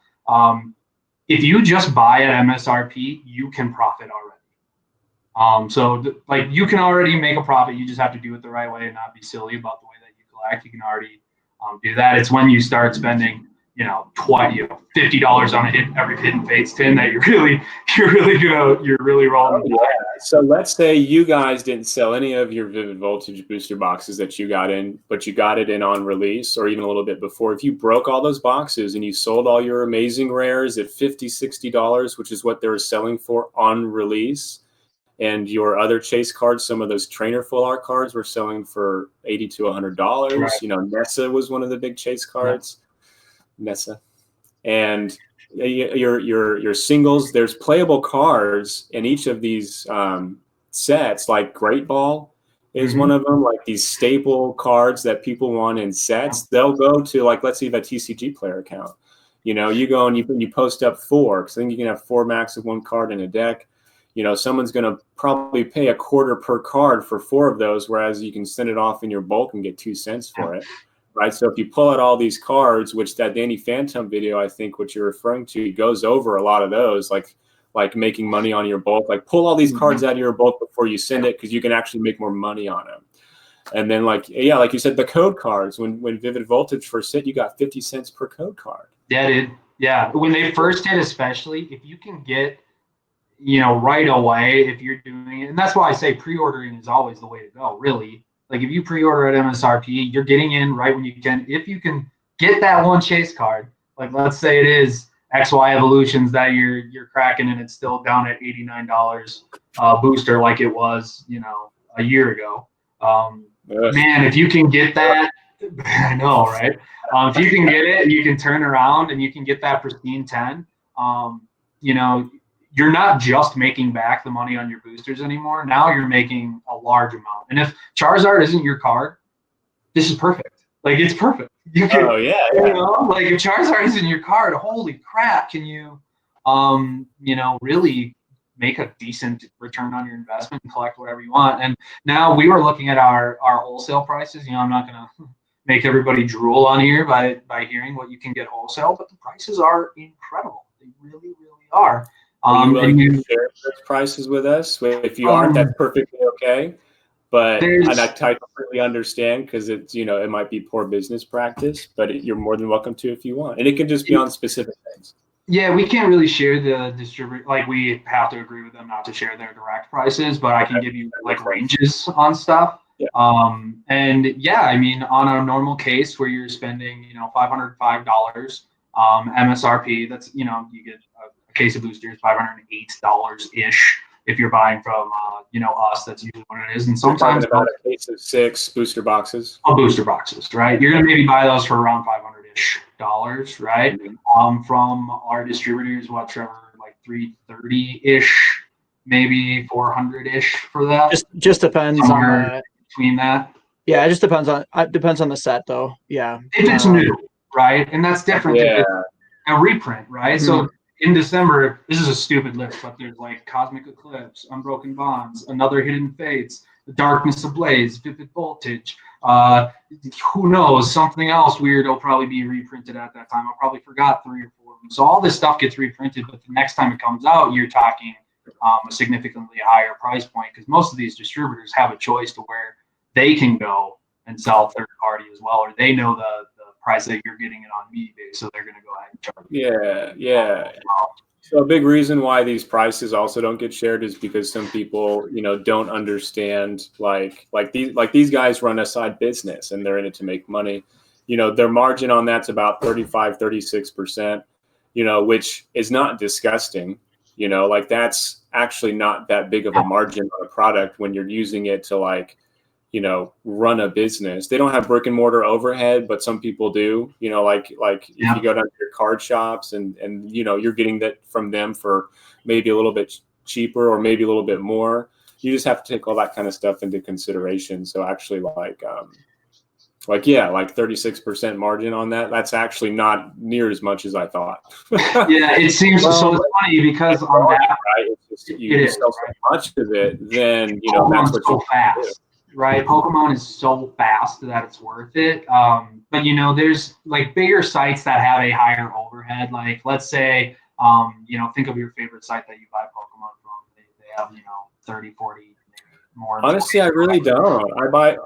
if you just buy at MSRP, you can profit already. Like you can already make a profit. You just have to do it the right way and not be silly about the way that you collect. You can already do that. It's when you start spending $50 on a hit every Hidden Fates tin that you're really rolling.
Yeah. So let's say you guys didn't sell any of your Vivid Voltage booster boxes that you got in, but you got it in on release or even a little bit before. If you broke all those boxes and you sold all your amazing rares at $50-$60, which is what they were selling for on release, and your other chase cards, some of those trainer full art cards were selling for $80 to $100. Right. Nessa was one of the big chase cards. Yeah. Nessa, and your singles. There's playable cards in each of these sets. Like Great Ball is one of them. Like these staple cards that people want in sets. They'll go to, like, let's say you have a TCG player account. You go and you post up 4 because I think you can have 4 max of one card in a deck. Someone's going to probably pay $0.25 per card for 4 of those, whereas you can send it off in your bulk and get 2 cents for it. Right, so if you pull out all these cards, which that Danny Phantom video, I think what you're referring to, goes over a lot of those, like making money on your bulk. Like pull all these cards out of your bulk before you send it, because you can actually make more money on them. And then like you said, the code cards. When Vivid Voltage first hit, you got 50 cents per code card.
Yeah, dude. Yeah, when they first hit, especially if you can get, right away, if you're doing it, and that's why I say pre-ordering is always the way to go. Really. Like if you pre-order at MSRP, you're getting in right when you can. If you can get that one chase card, like let's say it is XY Evolutions that you're cracking and it's still down at $89 booster like it was, a year ago. Man, if you can get that, I know, right? If you can get it, you can turn around and you can get that pristine 10. You're not just making back the money on your boosters anymore. Now you're making a large amount. And if Charizard isn't your card, this is perfect. Like it's perfect. You can, like if Charizard isn't your card, holy crap, can you, really make a decent return on your investment and collect whatever you want. And now we were looking at our wholesale prices. I'm not going to make everybody drool on here by hearing what you can get wholesale, but the prices are incredible. They really, really are.
Are you willing to share those prices with us? If you aren't, that's perfectly okay. But and I completely understand because it's it might be poor business practice, but you're more than welcome to if you want, and it can just be on specific things.
Yeah, we can't really share the distributor. Like we have to agree with them not to share their direct prices, but I can give you like ranges on stuff. Yeah. And yeah, I mean, on a normal case where you're spending $505 MSRP, that's you get a case of boosters $508 ish. if you're buying from us, that's usually what it is. And
We're
sometimes
talking about a case of 6 booster boxes.
Booster boxes, right? You're gonna maybe buy those for around $500-ish, right? From our distributors, Trevor, like 330-ish, maybe 400-ish for that.
Just depends on
between that.
Yeah, it just depends on the set though. Yeah.
If it's new, right? And that's different if it's a reprint, right? Mm-hmm. So in December, this is a stupid list, but there's like Cosmic Eclipse, Unbroken Bonds, Another Hidden Fates, The Darkness Ablaze, Vivid Voltage. Who knows? Something else weird will probably be reprinted at that time. I probably forgot 3 or 4 of them. So all this stuff gets reprinted, but the next time it comes out, you're talking a significantly higher price point, because most of these distributors have a choice to where they can go and sell third party as well, or they know the price that you're getting it on eBay, so they're going to go ahead and charge.
Yeah. So a big reason why these prices also don't get shared is because some people, don't understand like these guys run a side business and they're in it to make money. Their margin on that's about 35-36%, which is not disgusting. That's actually not that big of a margin on a product when you're using it to run a business. They don't have brick and mortar overhead, but some people do, if you go down to your card shops and you're getting that from them for maybe a little bit cheaper or maybe a little bit more. You just have to take all that kind of stuff into consideration. So actually 36% margin on that. That's actually not near as much as I thought.
Yeah, it seems so. It's funny because on that,
right? It's just you sell so much of it, then that's what
so fast. Right, Pokemon is so fast that it's worth it. But there's like bigger sites that have a higher overhead. Like let's say, think of your favorite site that you buy Pokemon from. They have 30, 40 more.
Honestly, I really don't.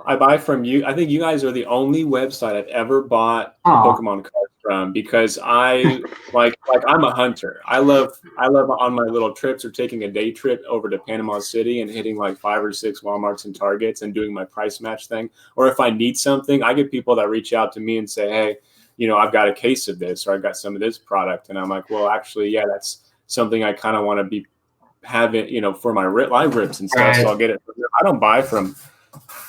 I buy from you. I think you guys are the only website I've ever bought Pokemon cards from, because I I'm a hunter. I love on my little trips or taking a day trip over to Panama City and hitting like 5 or 6 Walmarts and Targets and doing my price match thing. Or if I need something, I get people that reach out to me and say, hey, I've got a case of this, or I've got some of this product. And I'm like, well, actually, yeah, that's something I kind of want to be having, for my live rips and stuff. Right. So I'll get it. I don't buy from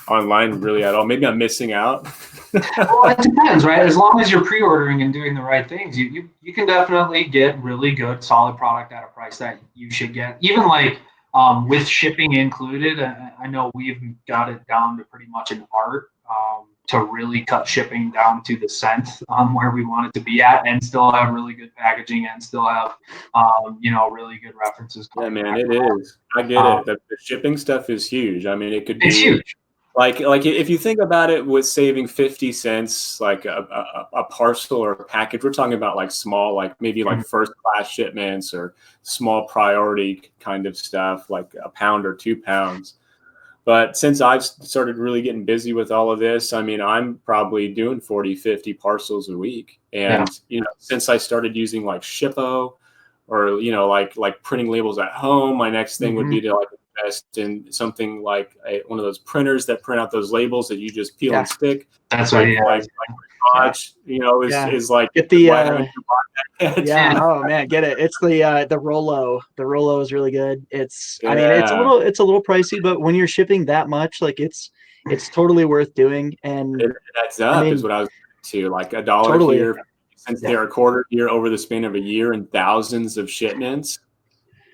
online really at all. Maybe I'm missing out.
Well, it depends, right? As long as you're pre-ordering and doing the right things, you can definitely get really good, solid product at a price that you should get. Even with shipping included, I know we've got it down to pretty much an art to really cut shipping down to the cent where we want it to be at, and still have really good packaging and still have really good references.
Yeah, man, it is. I get it. The shipping stuff is huge. I mean, it could be
huge.
Like if you think about it, with saving 50 cents, like a parcel or a package, we're talking about like small, like maybe like first class shipments or small priority kind of stuff, like a pound or 2 pounds. But since I've started really getting busy with all of this, I mean, I'm probably doing 40, 50 parcels a week. And, since I started using like Shippo or, like printing labels at home, my next thing would be to invest in something like one of those printers that print out those labels that you just peel and stick.
That's right.
Is like
get the oh man, get it. It's the Rolo. The Rolo is really good. I mean, it's a little pricey, but when you're shipping that much, like it's totally worth doing. And
it adds up, is what I was to, like $1 here, since they're a quarter here over the span of a year and thousands of shipments.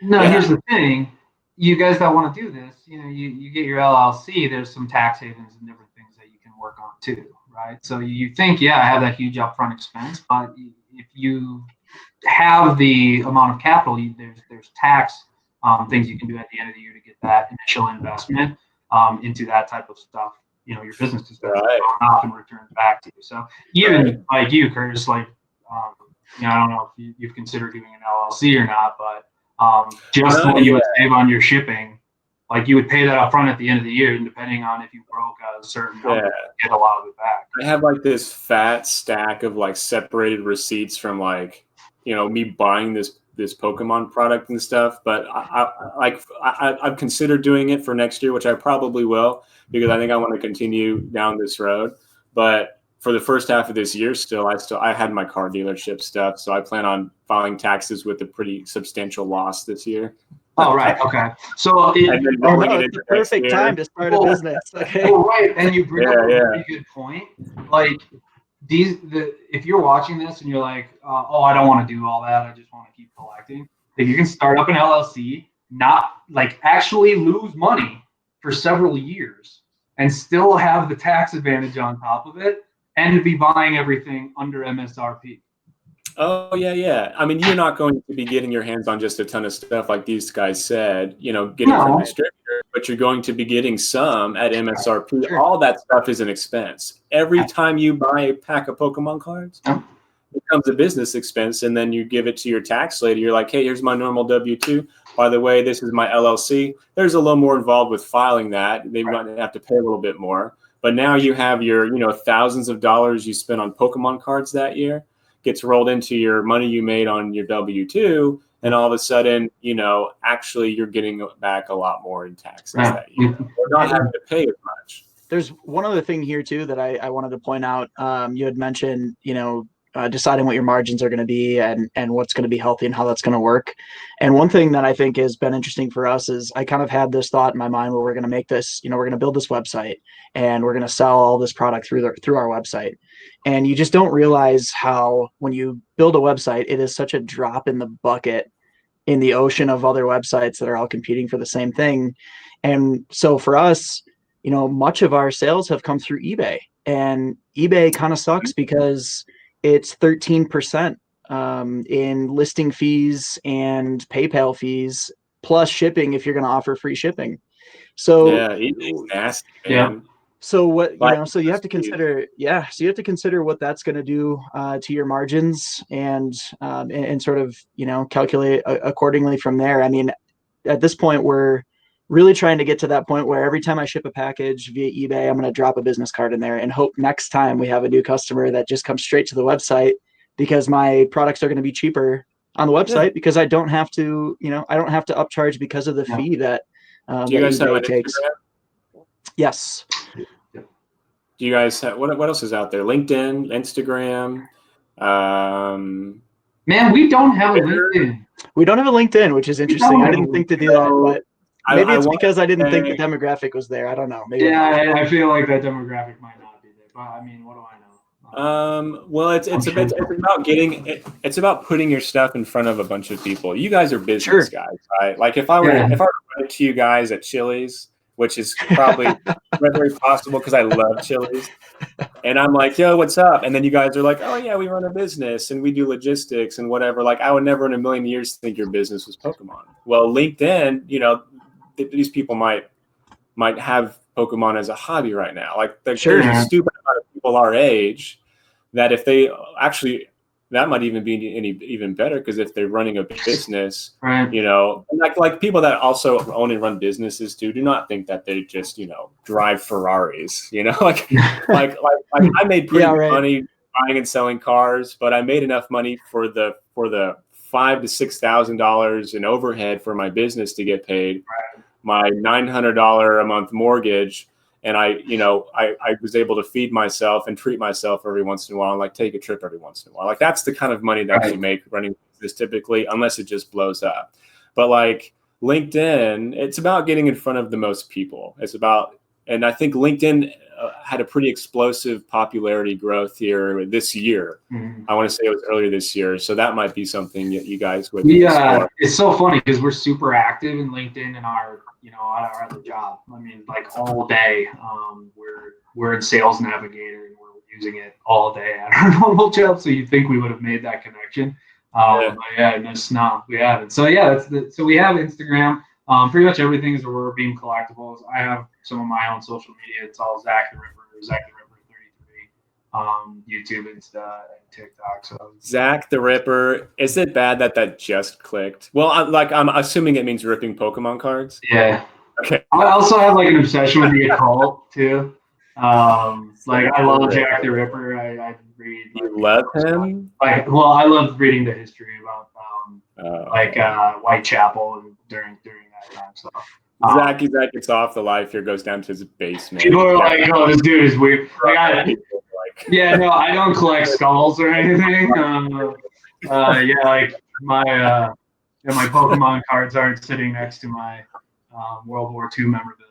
No, here's the thing. You guys that want to do this, you get your LLC, there's some tax havens and different things that you can work on too, right? So you think, I have that huge upfront expense, but if you have the amount of capital, there's tax things you can do at the end of the year to get that initial investment into that type of stuff. Your business is often returned back to you. So even like you, Curtis, I don't know if you've considered doing an LLC or not, but just what you would save on your shipping, like you would pay that up front at the end of the year, and depending on if you broke a certain number, you get a lot of it back.
I have like this fat stack of like separated receipts from me buying this Pokemon product and stuff, but I've considered doing it for next year, which I probably will, because I think I want to continue down this road. But for the first half of this year, I had my car dealership stuff, so I plan on filing taxes with a pretty substantial loss this year.
Oh, right. Okay. So
and then rolling it
it's
into
the perfect
next
time
year.
to start a business. Okay.
Well, right, and you bring up a
Yeah.
really good point. Like if you're watching this and you're like, oh, I don't want to do all that. I just want to keep collecting. If you can start up an LLC, not like actually lose money for several years and still have the tax advantage on top of it, and be buying everything under MSRP.
Oh yeah. I mean, you're not going to be getting your hands on just a ton of stuff like these guys said, getting from distributors, but you're going to be getting some at MSRP.
Sure.
All that stuff is an expense. Every time you buy a pack of Pokemon cards, it becomes a business expense, and then you give it to your tax lady. You're like, hey, here's my normal W-2. By the way, this is my LLC. There's a little more involved with filing that. They might have to pay a little bit more. But now you have your, thousands of dollars you spent on Pokemon cards that year gets rolled into your money you made on your W-2, and all of a sudden, actually you're getting back a lot more in taxes that year. You're not having to pay as much.
There's one other thing here too that I wanted to point out. You had mentioned, deciding what your margins are going to be and what's going to be healthy and how that's going to work. And one thing that I think has been interesting for us is I kind of had this thought in my mind where we're going to make this, we're going to build this website and we're going to sell all this product through our website. And you just don't realize how when you build a website, it is such a drop in the bucket in the ocean of other websites that are all competing for the same thing. And so for us, much of our sales have come through eBay, and eBay kind of sucks because it's 13% in listing fees and PayPal fees plus shipping if you're going to offer free shipping. So
eBay's nasty, man.
So what so you have to consider, so you have to consider what that's going to do to your margins and sort of calculate accordingly from there. I mean, at this point we're really trying to get to that point where every time I ship a package via eBay, I'm going to drop a business card in there and hope next time we have a new customer that just comes straight to the website because my products are going to be cheaper on the website because I don't have to upcharge because of the fee that
do you guys have an
takes.
Instagram?
Yes.
Do you guys have what else is out there? LinkedIn, Instagram.
Man, we don't have a LinkedIn.
We don't have a LinkedIn, which is interesting. I didn't think to do that, but maybe it's because I didn't think the demographic was there. I don't know. Maybe
I feel like that demographic might not be there. But I mean, what do I know?
Well, it's about it's about putting your stuff in front of a bunch of people. You guys are business guys, right? Like if I were to run into you guys at Chili's, which is probably very possible because I love Chili's, and I'm like, yo, what's up? And then you guys are like, oh yeah, we run a business and we do logistics and whatever. Like I would never in a million years think your business was Pokemon. Well, LinkedIn, these people might have Pokemon as a hobby right now. Like there's a stupid amount of people our age that if they actually, that might even be even better because if they're running a business, like people that also own and run businesses too, do not think that they just drive Ferraris. Like I made pretty good money buying and selling cars, but I made enough money for the $5,000 to $6,000 in overhead for my business to get paid, my $900 a month mortgage. And I was able to feed myself and treat myself every once in a while, and like take a trip every once in a while. Like that's the kind of money that you make running this typically, unless it just blows up. But like LinkedIn, it's about getting in front of the most people. And I think LinkedIn had a pretty explosive popularity growth here this year. Mm-hmm. I want to say it was earlier this year. So that might be something that you guys would explore.
It's so funny because we're super active in LinkedIn in our other job. I mean, like all day. We're in Sales Navigator and we're using it all day at our normal job. So you'd think we would have made that connection. But it's not. We haven't. So so we have Instagram. Pretty much everything is Aurora Beam Collectibles. I have some of my own social media. It's all Zach the Ripper 33, YouTube, Insta, and TikTok. So
Zach the Ripper. Is it bad that just clicked? Well, I'm assuming it means ripping Pokemon cards.
Yeah.
Okay.
I also have like an obsession with the occult too. I love Jack the Ripper. I read.
You love him?
I love reading the history about Whitechapel and during that time. So
Zach gets off the life here, goes down to his basement.
People are like, "Oh, this dude is weird." I don't collect skulls or anything. My and my Pokemon cards aren't sitting next to my World War II memorabilia.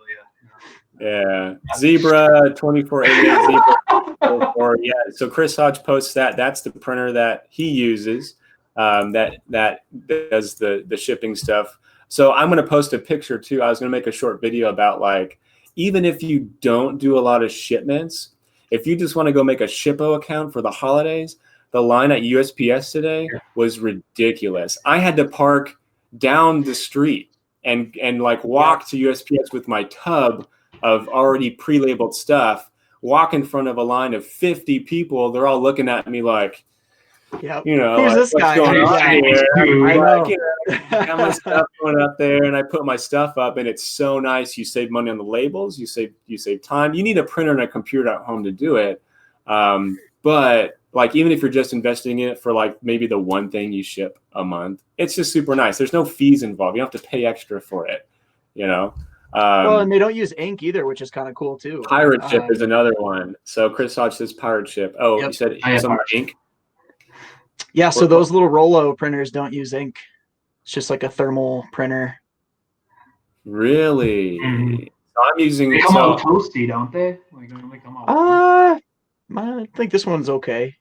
Yeah, Zebra 2488 Zebra 44. Yeah, so Chris Hodge posts that. That's the printer that he uses. That does the shipping stuff. So I'm going to post a picture too. I was going to make a short video about like, even if you don't do a lot of shipments, if you just want to go make a Shippo account for the holidays, the line at USPS today was ridiculous. I had to park down the street and like walk to USPS with my tub of already pre-labeled stuff, walk in front of a line of 50 people. They're all looking at me like, you know,
who's
like,
this
what's
guy?
going on here?
I know.
I got my stuff going up there, and I put my stuff up, and it's so nice. You save money on the labels. You save time. You need a printer and a computer at home to do it. But like, even if you're just investing in it for like maybe the one thing you ship a month, it's just super nice. There's no fees involved. You don't have to pay extra for it, you know?
Well, and they don't use ink either, which is kind of cool too.
Pirate Ship is another one. So Chris Hodge says Pirate Ship. Oh, you said some ink?
Yeah, so those little Rolo printers don't use ink. It's just like a thermal printer.
Really?
Mm-hmm.
So I'm using.
They come out toasty, don't they? Like, they come out.
I think this one's okay.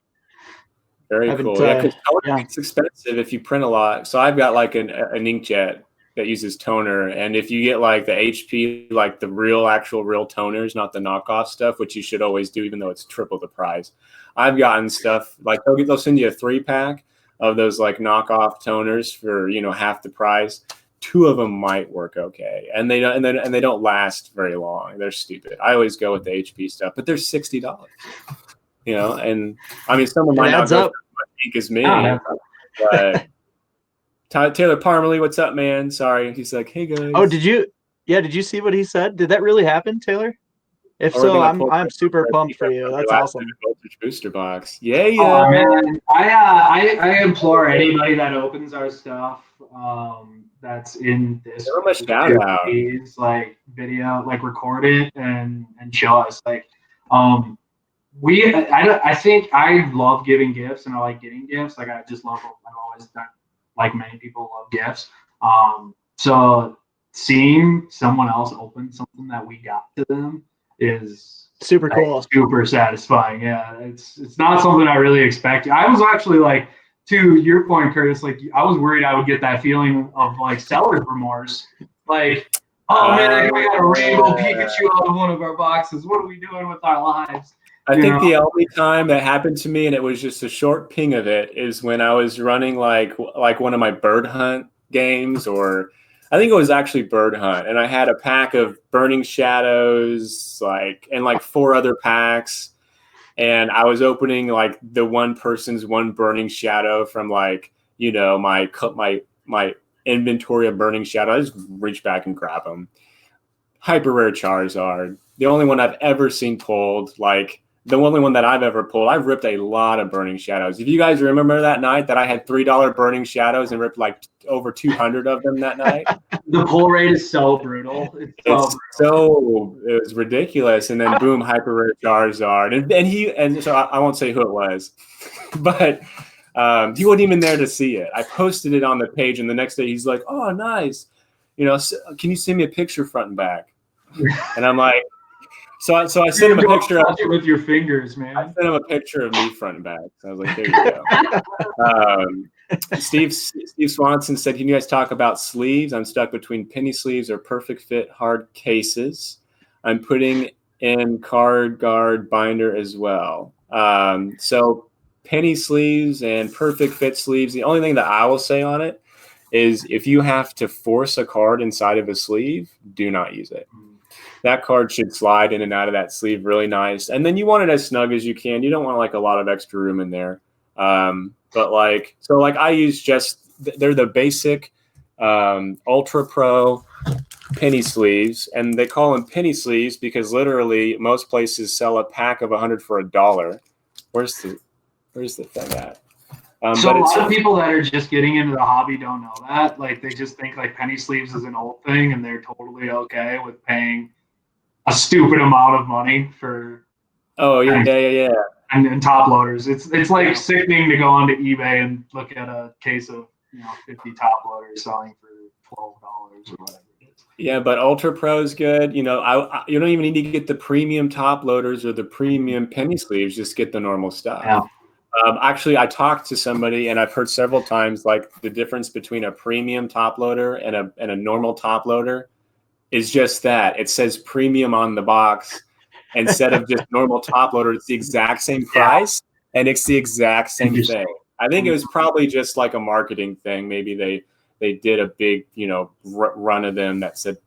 Very cool. Yeah, because toner it's expensive if you print a lot. So I've got like an inkjet that uses toner, and if you get like the HP, like the real toners, not the knockoff stuff, which you should always do, even though it's triple the price. I've gotten stuff like they'll send you a 3-pack of those like knockoff toners for half the price. 2 of them might work okay, and they don't last very long. They're stupid. I always go with the HP stuff, but they're $60. And I mean, someone might not go as much ink as me, but Taylor Parmalee, what's up, man? Sorry, he's like, hey guys.
Oh, did you see what he said? Did that really happen, Taylor? If so, I'm super pumped for you. That's awesome.
Voltage booster box. Yeah.
Oh, man. I implore anybody that opens our stuff that's in this
shout out.
Like video, like record it and show us. Like I think I love giving gifts and I like getting gifts. Like I've always done, like many people love gifts. So seeing someone else open something that we got to them is
super cool,
super satisfying. Yeah, it's not something I really expected. I was actually like, to your point, Curtis, like I was worried I would get that feeling of like seller's remorse, like, oh man, we got a rainbow Pikachu out of one of our boxes. What are we doing with our lives?
I think the only time that happened to me, and it was just a short ping of it, is when I was running like one of my bird hunt games, or I think it was actually bird hunt, and I had a pack of Burning Shadows, and 4 other packs, and I was opening like the one person's one Burning Shadow from my inventory of Burning Shadow. I just reach back and grab them. Hyper rare Charizard, the only one I've ever seen pulled, the only one that I've ever pulled. I've ripped a lot of Burning Shadows. If you guys remember that night that I had $3 Burning Shadows and ripped like over 200 of them that night.
The pull rate is so brutal. It
was ridiculous. And then boom, hyper rare Charizard. And so I won't say who it was, but he wasn't even there to see it. I posted it on the page, and the next day he's like, oh, nice. Can you send me a picture front and back? And I'm like, So I sent him a picture of
it with your fingers, man.
I sent him a picture of me front and back. So I was like, there you go. Steve Swanson said, can you guys talk about sleeves? I'm stuck between penny sleeves or perfect fit hard cases. I'm putting in card guard binder as well. So penny sleeves and perfect fit sleeves. The only thing that I will say on it is if you have to force a card inside of a sleeve, do not use it. That card should slide in and out of that sleeve really nice. And then you want it as snug as you can. You don't want a lot of extra room in there. But I use they're the basic Ultra Pro penny sleeves. And they call them penny sleeves because literally most places sell a pack of 100 for $1. Where's the thing at?
So a lot of people that are just getting into the hobby don't know that. Like they just think like penny sleeves is an old thing and they're totally okay with paying a stupid amount of money for
and
top loaders. It's like sickening to go onto eBay and look at a case of 50 top loaders selling for $12 or whatever it is.
Yeah, but Ultra Pro is good. You don't even need to get the premium top loaders or the premium penny sleeves. Just get the normal stuff.
Yeah.
Actually, I talked to somebody, and I've heard several times like the difference between a premium top loader and a normal top loader is just that it says premium on the box instead of just normal top loader. It's the exact same price, and it's the exact same thing. I think it was probably just like a marketing thing. Maybe they did a big run of them that said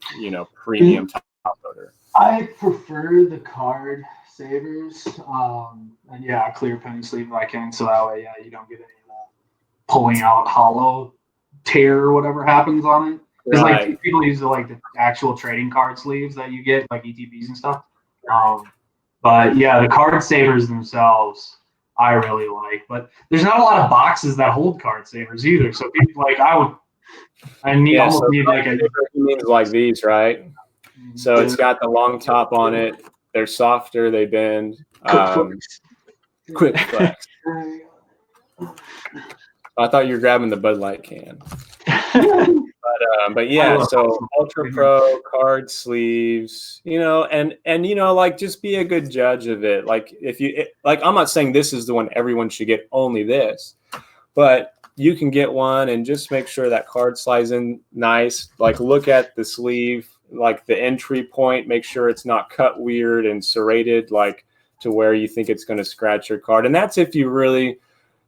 premium top loader.
I prefer the card savers, and a clear penny sleeve if I can, so that way you don't get any of that pulling out hollow tear or whatever happens on it. Because like people use the actual trading card sleeves that you get, like ETBs and stuff. But yeah, the card savers themselves I really like. But there's not a lot of boxes that hold card savers either. So people need like a
like these, right? So it's got the long top on it. They're softer. They bend. Quick flex. I thought you were grabbing the Bud Light can. But yeah, so Ultra Pro card sleeves, and just be a good judge of it. Like I'm not saying this is the one everyone should get, only this, but you can get one and just make sure that card slides in nice. Like look at the sleeve, like the entry point, make sure it's not cut weird and serrated, like to where you think it's going to scratch your card. And that's if you really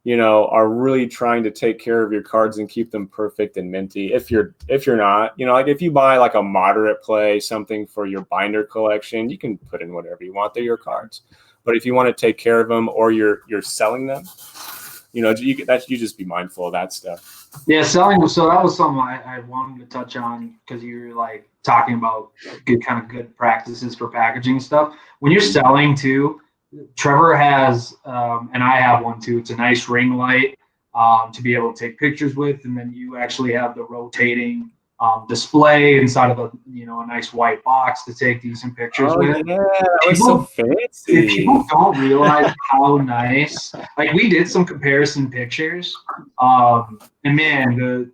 are really trying to take care of your cards and keep them perfect and minty. If you're not, like if you buy like a moderate play, something for your binder collection, you can put in whatever you want. They're your cards. But if you want to take care of them or you're selling them, you just be mindful of that stuff.
Yeah, selling. So that was something I wanted to touch on because you were like talking about good practices for packaging stuff. When you're selling too, Trevor has, and I have one too. It's a nice ring light to be able to take pictures with, and then you actually have the rotating display inside of a nice white box to take decent pictures with.
Yeah, that was so fancy.
People don't realize how nice. Like we did some comparison pictures, and man,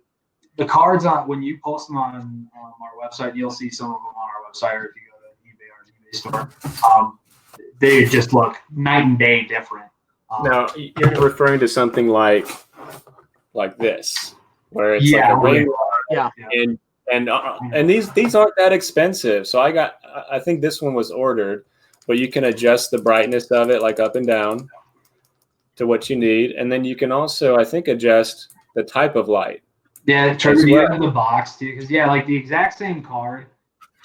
the cards when you post them on our website, you'll see some of them on our website, or if you go to eBay or eBay store. They just look night and day different.
Now you're referring to something like this, where it's like a ring
yeah,
and these aren't that expensive. So I think this one was ordered, but you can adjust the brightness of it like up and down to what you need, and then you can also I think adjust the type of light.
Yeah, Trevor, you have the box too, because like the exact same card,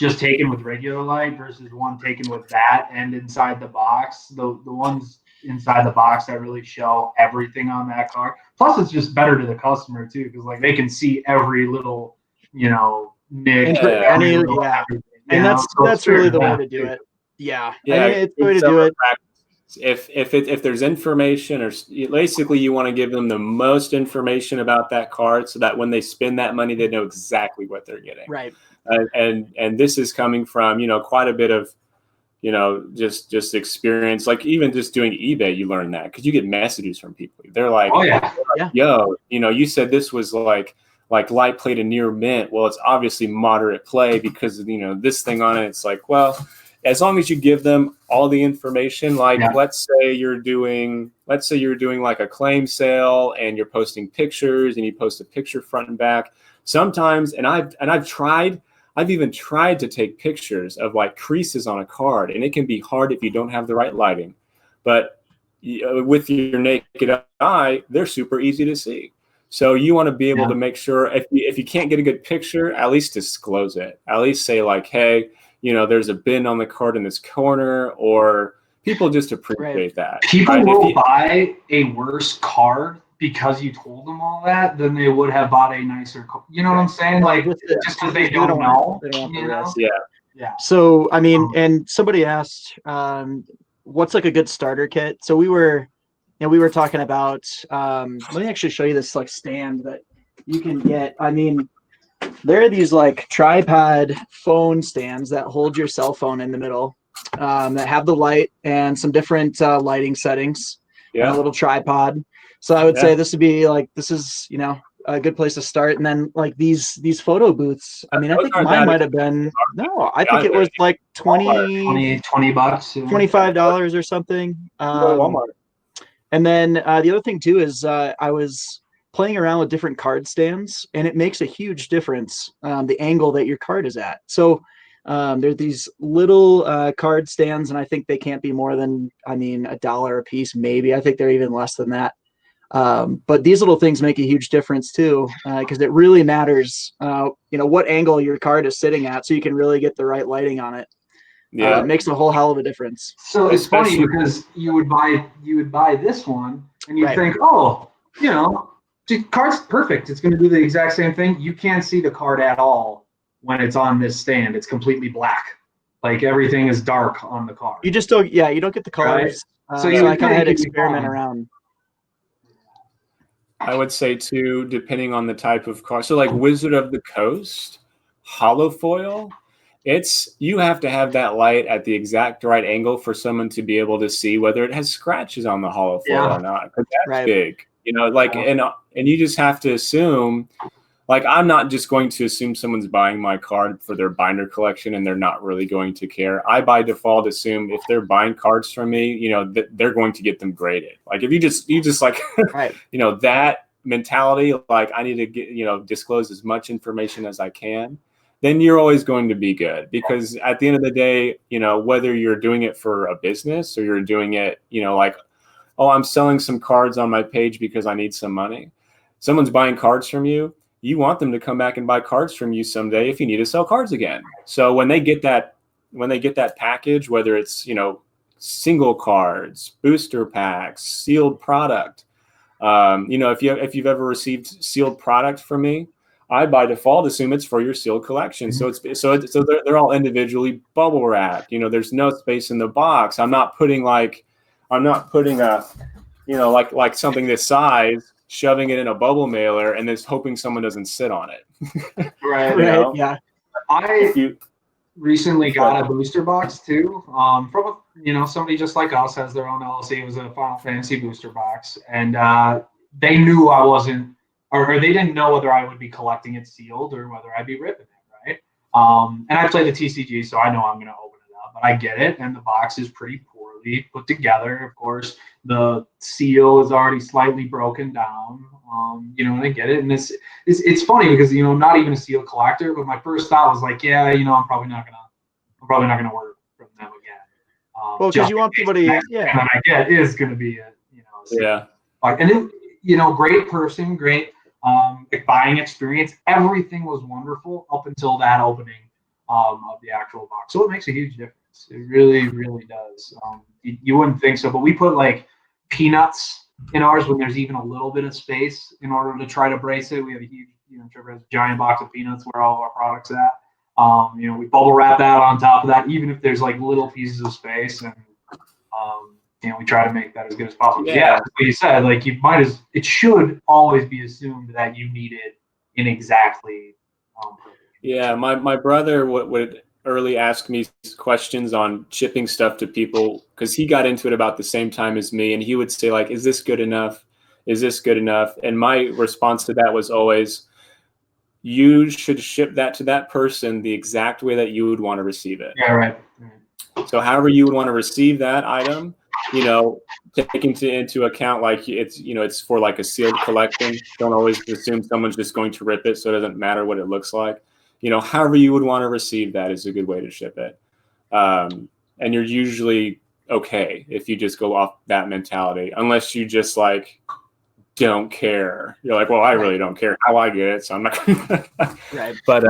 just taken with regular light versus one taken with that and inside the box. The ones inside the box that really show everything on that card. Plus, it's just better to the customer too, because like they can see every little nick.
And that's really the way to do it. Yeah, it's the way to do it.
If there's information, or basically you want to give them the most information about that card, so that when they spend that money, they know exactly what they're getting.
Right.
And this is coming from quite a bit of just experience. Like even just doing eBay, you learn that because you get messages from people. They're like, yo, you said this was like light play to near mint. Well, it's obviously moderate play because of this thing on it. It's like, well, as long as you give them all the information, let's say you're doing like a claim sale and you're posting pictures and you post a picture front and back. Sometimes, and I've even tried to take pictures of like creases on a card, and it can be hard if you don't have the right lighting. But with your naked eye, they're super easy to see. So you want to be able to make sure if you can't get a good picture, at least disclose it. At least say like, hey, there's a bin on the card in this corner, or people just appreciate that.
People will buy a worse card because you told them all that than they would have bought a nicer card. You know what I'm saying? Like just because they don't know. Yeah.
So I mean, and somebody asked, what's like a good starter kit? So we were talking about. Let me actually show you this like stand that you can get. I mean, there are these like tripod phone stands that hold your cell phone in the middle, that have the light and some different lighting settings. And a little tripod. So I would say this would be like, this is, a good place to start. And then like these photo booths. I mean, I think mine might have been I think it was like
$20 bucks,
$25 or something.
Walmart.
And then the other thing too is I was playing around with different card stands, and it makes a huge difference the angle that your card is at. So there's these little card stands, and I think they can't be more than $1 a piece, maybe. I think they're even less than that. But these little things make a huge difference too, because it really matters, what angle your card is sitting at, so you can really get the right lighting on it.
Yeah,
it makes a whole hell of a difference.
So it's funny because you would buy this one and you think, oh, the card's perfect. It's going to do the exact same thing. You can't see the card at all when it's on this stand. It's completely black. Like everything is dark on the card.
You just don't, you don't get the colors.
Right?
So I kind of had to experiment around.
I would say too, depending on the type of card. So like Wizard of the Coast, hollow foil, you have to have that light at the exact right angle for someone to be able to see whether it has scratches on the hollow foil or not. Because that's big, and you just have to assume. Like, I'm not just going to assume someone's buying my card for their binder collection and they're not really going to care. I, by default, assume if they're buying cards from me, that they're going to get them graded. Like, if you just like, that mentality, like, I need to get, disclose as much information as I can, then you're always going to be good. Because at the end of the day, whether you're doing it for a business or you're doing it, like, oh, I'm selling some cards on my page because I need some money. Someone's buying cards from you. You want them to come back and buy cards from you someday if you need to sell cards again. So when they get that package, whether it's, single cards, booster packs, sealed product, if you've ever received sealed product from me, I by default assume it's for your sealed collection. Mm-hmm. So they're all individually bubble wrapped. There's no space in the box. I'm not putting a, like something this size, shoving it in a bubble mailer and then hoping someone doesn't sit on it.
Right. Yeah. I recently got a booster box too. From somebody just like us has their own LLC. It was a Final Fantasy booster box, and they knew I wasn't, or they didn't know whether I would be collecting it sealed or whether I'd be ripping it. Right. And I play the TCG, so I know I'm going to open it up, but I get it, and the box is pretty poorly put together. Of course, the seal is already slightly broken down, and I get it. And it's funny because, not even a seal collector, but my first thought was like, yeah, I'm probably not gonna order from them again.
Well, because you want people to,
that I get is going to be and then, great person, great buying experience. Everything was wonderful up until that opening of the actual box. So it makes a huge difference. It really, really does. You wouldn't think so, but we put like peanuts in ours when there's even a little bit of space in order to try to brace it. We have a huge, Trevor has a giant box of peanuts where all of our products at. We bubble wrap that on top of that, even if there's like little pieces of space, and we try to make that as good as possible. Yeah, like you said, like it should always be assumed that you need it in exactly.
Yeah, my brother would early ask me questions on shipping stuff to people because he got into it about the same time as me, and he would say like, is this good enough? Is this good enough? And my response to that was always, you should ship that to that person the exact way that you would want to receive it.
Yeah, right.
So however you would want to receive that item, taking into account like it's for like a sealed collection. Don't always assume someone's just going to rip it, so it doesn't matter what it looks like. However you would want to receive that is a good way to ship it. And you're usually okay if you just go off that mentality, unless you just like don't care. You're like, well, I really don't care how I get it, so I'm not gonna
right.
But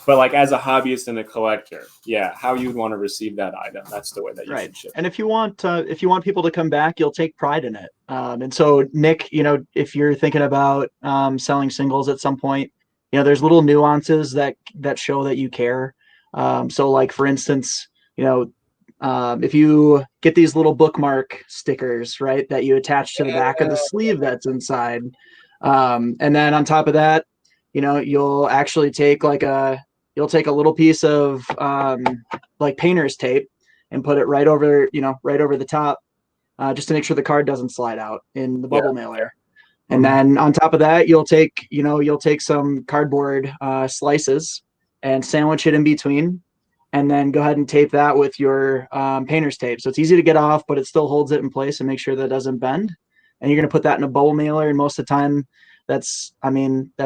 like as a hobbyist and a collector, how you'd want to receive that item, that's the way that you should ship.
And if you want people to come back, you'll take pride in it. And so Nick, if you're thinking about selling singles at some point, there's little nuances that show that you care. So like, for instance, if you get these little bookmark stickers, right, that you attach to the back of the sleeve that's inside. And then on top of that, you'll actually take a little piece of like painter's tape and put it right over the top, just to make sure the card doesn't slide out in the bubble mailer. And then on top of that, you'll take some cardboard slices and sandwich it in between, and then go ahead and tape that with your painter's tape. So it's easy to get off, but it still holds it in place and make sure that it doesn't bend. And you're going to put that in a bubble mailer, and most of the time that's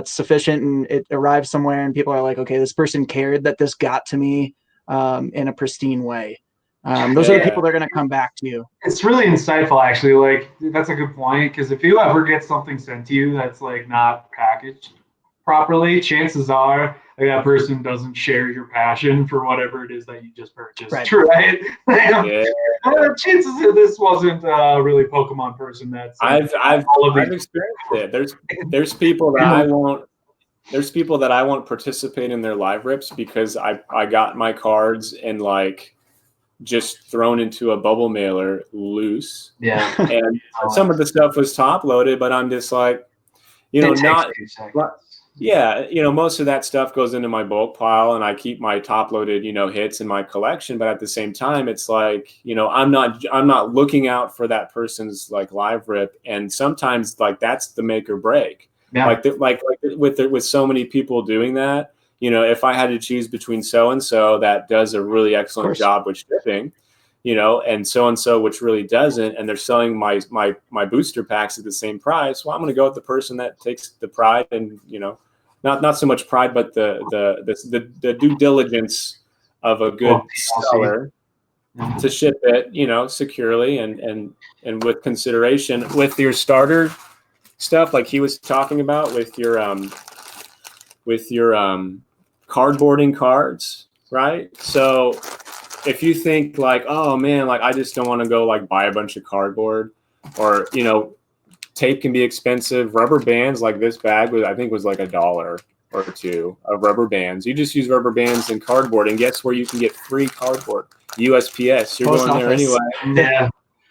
sufficient, and it arrives somewhere and people are like, okay, this person cared that this got to me in a pristine way. Those are the people that are going to come back to you.
It's really insightful, actually. Like, that's a good point, because if you ever get something sent to you that's like not packaged properly, chances are that person doesn't share your passion for whatever it is that you just purchased. Right? Chances are this wasn't a really Pokemon person.
I've experienced it. There's people that I won't. There's people that I won't participate in their live rips because I got my cards and like just thrown into a bubble mailer loose.
Yeah.
And some of the stuff was top loaded, but I'm just like, most of that stuff goes into my bulk pile, and I keep my top loaded, hits in my collection. But at the same time, it's like, I'm not looking out for that person's like live rip. And sometimes like that's the make or break. Yeah. With so many people doing that, if I had to choose between so-and-so that does a really excellent job with shipping, and so-and-so which really doesn't, and they're selling my booster packs at the same price, well, I'm going to go with the person that takes the pride and, not so much pride, but the due diligence of a good seller to ship it, securely and with consideration with your starter stuff like he was talking about with your cardboarding cards, right? So if you think like, oh man, like I just don't want to go like buy a bunch of cardboard, or tape can be expensive. Rubber bands, like this bag was like $1 or $2 of rubber bands. You just use rubber bands and cardboard, and guess where you can get free cardboard? USPS. You're going there anyway.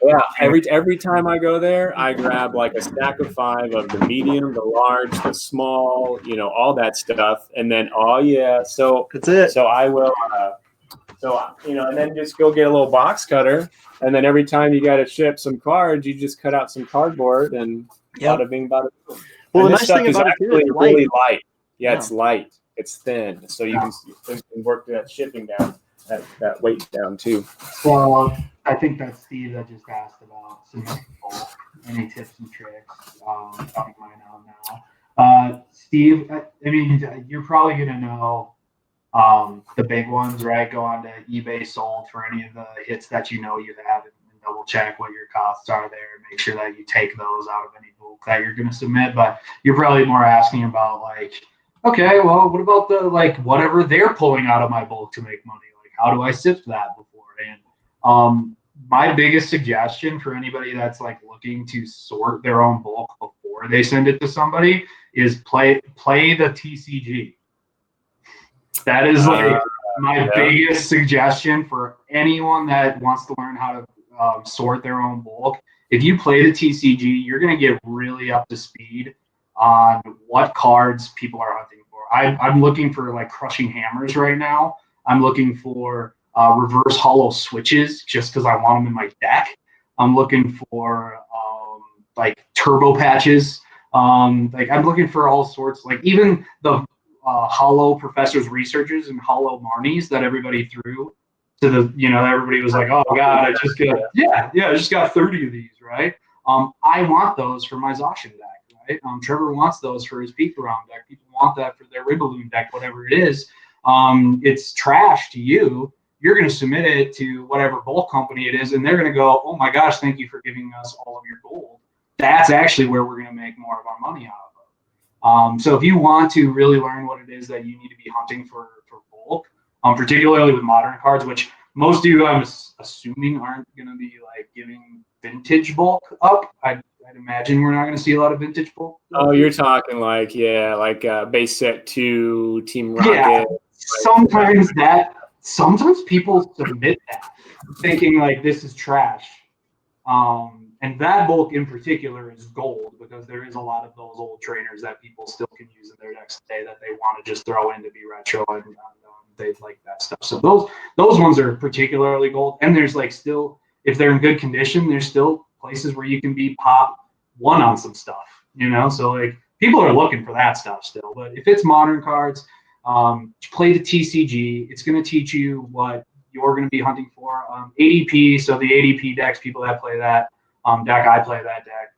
Yeah, every time I go there, I grab like a stack of 5 of the medium, the large, the small, all that stuff, and then so
that's it.
So I will, and then just go get a little box cutter, and then every time you got to ship some cards, you just cut out some cardboard and bada bing, bada boom.
Well, the nice thing about it too is
really light. Yeah, it's light, it's thin, so you can work that shipping down, that weight down too.
Well, I think that's Steve that just asked about any tips and tricks. Talking mine out now. Steve, I mean, you're probably gonna know the big ones, right? Go on to eBay sold for any of the hits that you have, and double check what your costs are there. Make sure that you take those out of any bulk that you're gonna submit. But you're probably more asking about like, okay, well, what about the like whatever they're pulling out of my bulk to make money? Like, how do I sift that beforehand? My biggest suggestion for anybody that's like looking to sort their own bulk before they send it to somebody is play the TCG. That is like my biggest suggestion for anyone that wants to learn how to sort their own bulk. If you play the TCG, you're going to get really up to speed on what cards people are hunting for. I'm looking for like crushing hammers right now. I'm looking for reverse hollow switches just because I want them in my deck. I'm looking for like turbo patches. Like I'm looking for all sorts, like even the hollow professors, researchers, and hollow Marnies that everybody threw to the, everybody was like, oh God, I just got 30 of these, right? I want those for my Zacian deck, right? Trevor wants those for his Peek Around deck. People want that for their Ribollune deck, whatever it is. It's trash to you. You're going to submit it to whatever bulk company it is, and they're going to go, oh my gosh, thank you for giving us all of your gold. That's actually where we're going to make more of our money out of it. So if you want to really learn what it is that you need to be hunting for bulk, particularly with modern cards, which most of you, I'm assuming, aren't going to be like giving vintage bulk up. I'd imagine we're not going to see a lot of vintage bulk.
Oh, you're talking like base set 2, Team Rocket.
Yeah, sometimes people submit that thinking like this is trash. And that bulk in particular is gold because there is a lot of those old trainers that people still can use in their decks today that they want to just throw in to be retro, and they like that stuff. So those ones are particularly gold. And there's like still, if they're in good condition, there's still places where you can be pop 1 on some stuff. you know. So like people are looking for that stuff still. But if it's modern cards, play the TCG. It's going to teach you what you're going to be hunting for. ADP, so the ADP decks, people that play that deck, I play that deck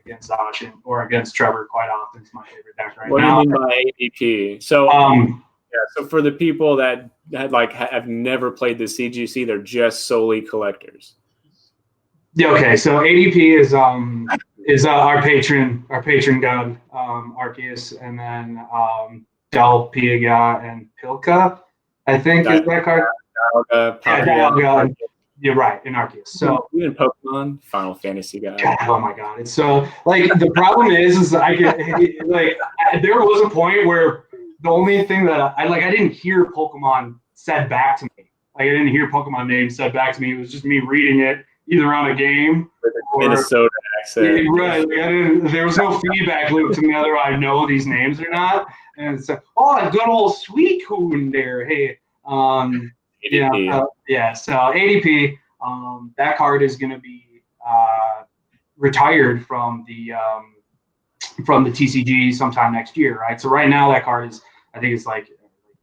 against Zashin or against Trevor quite often. It's my favorite deck right now.
What do you mean by ADP? So yeah, so for the people that have never played the CGC, they're just solely collectors.
Yeah, okay, so ADP is our patron god, Arceus, and then Del Piaga and Pilka, I think is that card. Dialga. You're right, in Arceus. So
you in Pokemon, Final Fantasy guy.
God, oh my God, it's so like the problem is I get like there was a point where the only thing that I didn't hear Pokemon said back to me. Like I didn't hear Pokemon names said back to me. It was just me reading it either on a game or
Minnesota accent.
Right. Like there was no feedback loop to me whether I know these names or not. And it's like, oh, good old Suicune there. Hey,
ADP.
So ADP, that card is going to be retired from the TCG sometime next year, right? So right now that card is, I think it's like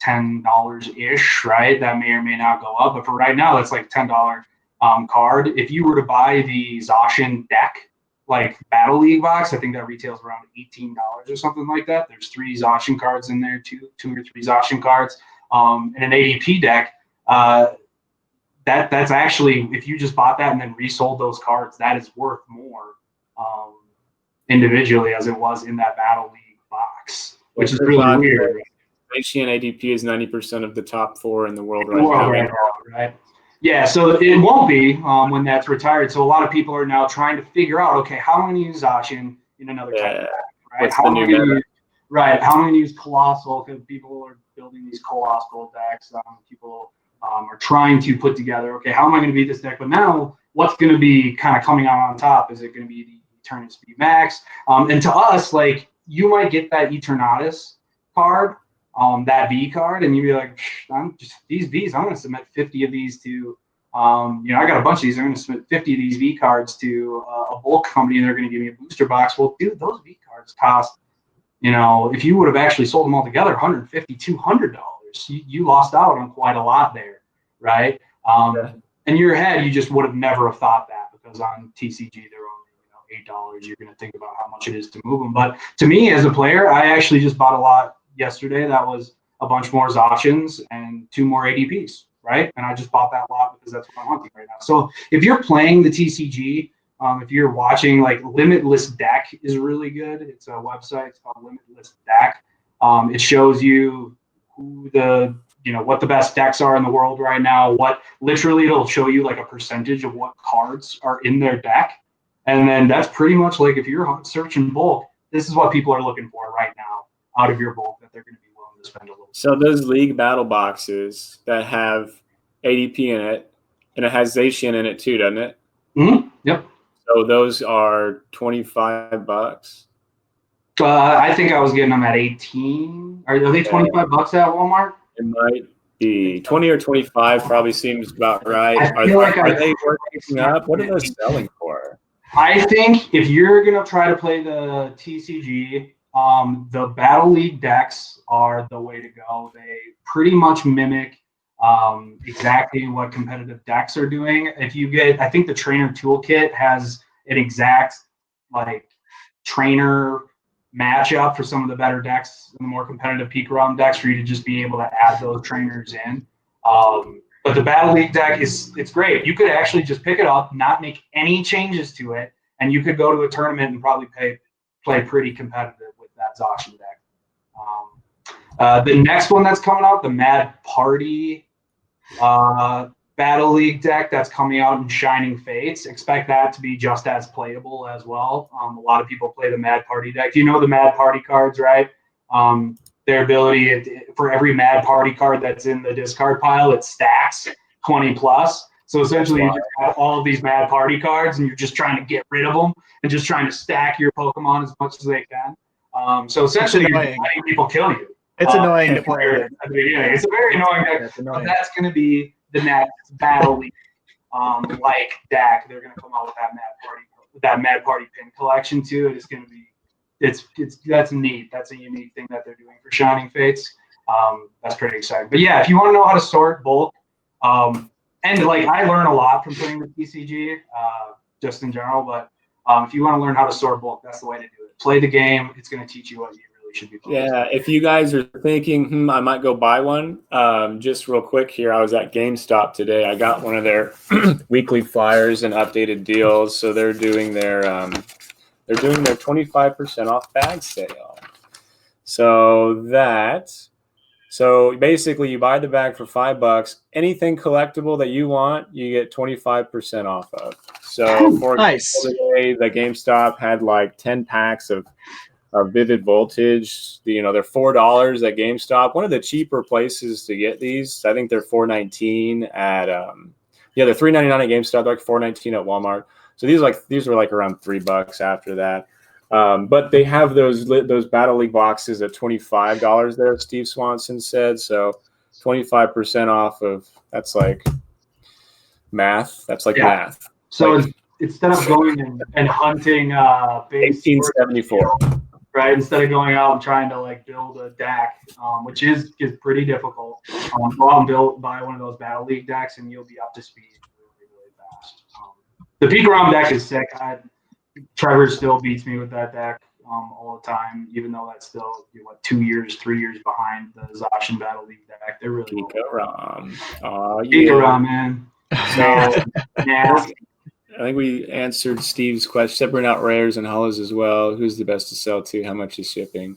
$10 ish, right? That may or may not go up, but for right now, that's like $10 card. If you were to buy the Zacian deck, like Battle League box, I think that retails around $18 or something like that. There's 3 Zacian cards in there, two or three Zacian cards, and an ADP deck. That's actually, if you just bought that and then resold those cards, that is worth more individually as it was in that Battle League box, which is really weird.
Zacian ADP is 90% of the top 4 in the world right now.
Right? Yeah, so it won't be when that's retired. So a lot of people are now trying to figure out, okay, how am I going to use Zacian in another type of deck, right?
What's the new meta?
Right, how am I going to use Colossal? Because people are building these Colossal decks. People are trying to put together, okay, how am I going to beat this deck? But now, what's going to be kind of coming out on top? Is it going to be the Eternus V Max? And to us, like, you might get that Eternatus card, that V card, and you'd be like, I'm just these Vs, I'm going to submit 50 of these to, I got a bunch of these, I'm going to submit 50 of these V cards to a bulk company, and they're going to give me a booster box. Well, dude, those V cards cost, if you would have actually sold them all together, $150, $200. You lost out on quite a lot there, right? In your head, you just would have never have thought that because on TCG they're only $8. You're going to think about how much it is to move them. But to me, as a player, I actually just bought a lot yesterday. That was a bunch more Zacians and 2 more ADPs, right? And I just bought that lot because that's what I'm hunting right now. So if you're playing the TCG, if you're watching, like, Limitless Deck is really good. It's a website. It's called Limitless Deck. It shows you who what the best decks are in the world right now. Literally it'll show you like a percentage of what cards are in their deck. And then that's pretty much like if you're searching bulk, this is what people are looking for right now out of your bulk that they're going to be willing to spend a little.
So those league battle boxes that have ADP in it, and it has Zacian in it too, doesn't it?
Mm-hmm. Yep.
So those are $25.
I think I was getting them at 18. Are they $25 at Walmart?
It might be 20 or 25. Probably seems about right. Are they working up? What are those selling for?
I think if you're gonna try to play the TCG, the Battle League decks are the way to go. They pretty much mimic exactly what competitive decks are doing. I think the Trainer Toolkit has an exact trainer matchup for some of the better decks and the more competitive peak realm decks for you to just be able to add those trainers in. But the Battle League deck it's great. You could actually just pick it up, not make any changes to it, and you could go to a tournament and probably play pretty competitive with that Zacian deck. The next one that's coming out, the Mad Party Battle League deck that's coming out in Shining Fates. Expect that to be just as playable as well. A lot of people play the Mad Party deck. You know the Mad Party cards, right? Their ability for every Mad Party card that's in the discard pile, it stacks 20 plus. So essentially, you just have all of these Mad Party cards, and you're just trying to get rid of them and just trying to stack your Pokemon as much as they can. So essentially, you're letting people kill you.
It's annoying to play
at the beginning. It's a very annoying deck. But that's going to be the next Battle League deck. They're going to come out with that Mad Party pin collection too. It's going to be that's neat. That's a unique thing that they're doing for Shining Fates. That's pretty exciting. But yeah, if you want to know how to sort bulk, and like I learn a lot from playing the TCG, just in general. But if you want to learn how to sort bulk, that's the way to do it. Play the game. It's going to teach you what you really should be focused on.
If you guys are thinking, I might go buy one, just real quick here, I was at GameStop today. I got one of their weekly flyers and updated deals. So they're doing their 25% off bag sale. So basically you buy the bag for $5. Anything collectible that you want, you get 25% off of. So for
nice.
Today, the GameStop had like 10 packs of Vivid Voltage. They're $4 at GameStop. One of the cheaper places to get these. I think they're $4.19 at they're $3.99 at GameStop, like $4.19 at Walmart. So these were like around $3 after that. But they have those Battle League boxes at $25 there, Steve Swanson said. So 25% off of, that's like math. That's like math.
So like, instead of going and hunting base
1874,
right? Instead of going out and trying to like build a deck, which is pretty difficult, go out and buy one of those Battle League decks and you'll be up to speed really, really fast. The Pikarom deck is sick. Trevor still beats me with that deck all the time, even though that's still 3 years behind the Zacian Battle League deck. They're really
Pikarom. Oh yeah,
Pikarom, man.
So
yeah.
I think we answered Steve's question. Separating out rares and hollows as well. Who's the best to sell to? How much is shipping?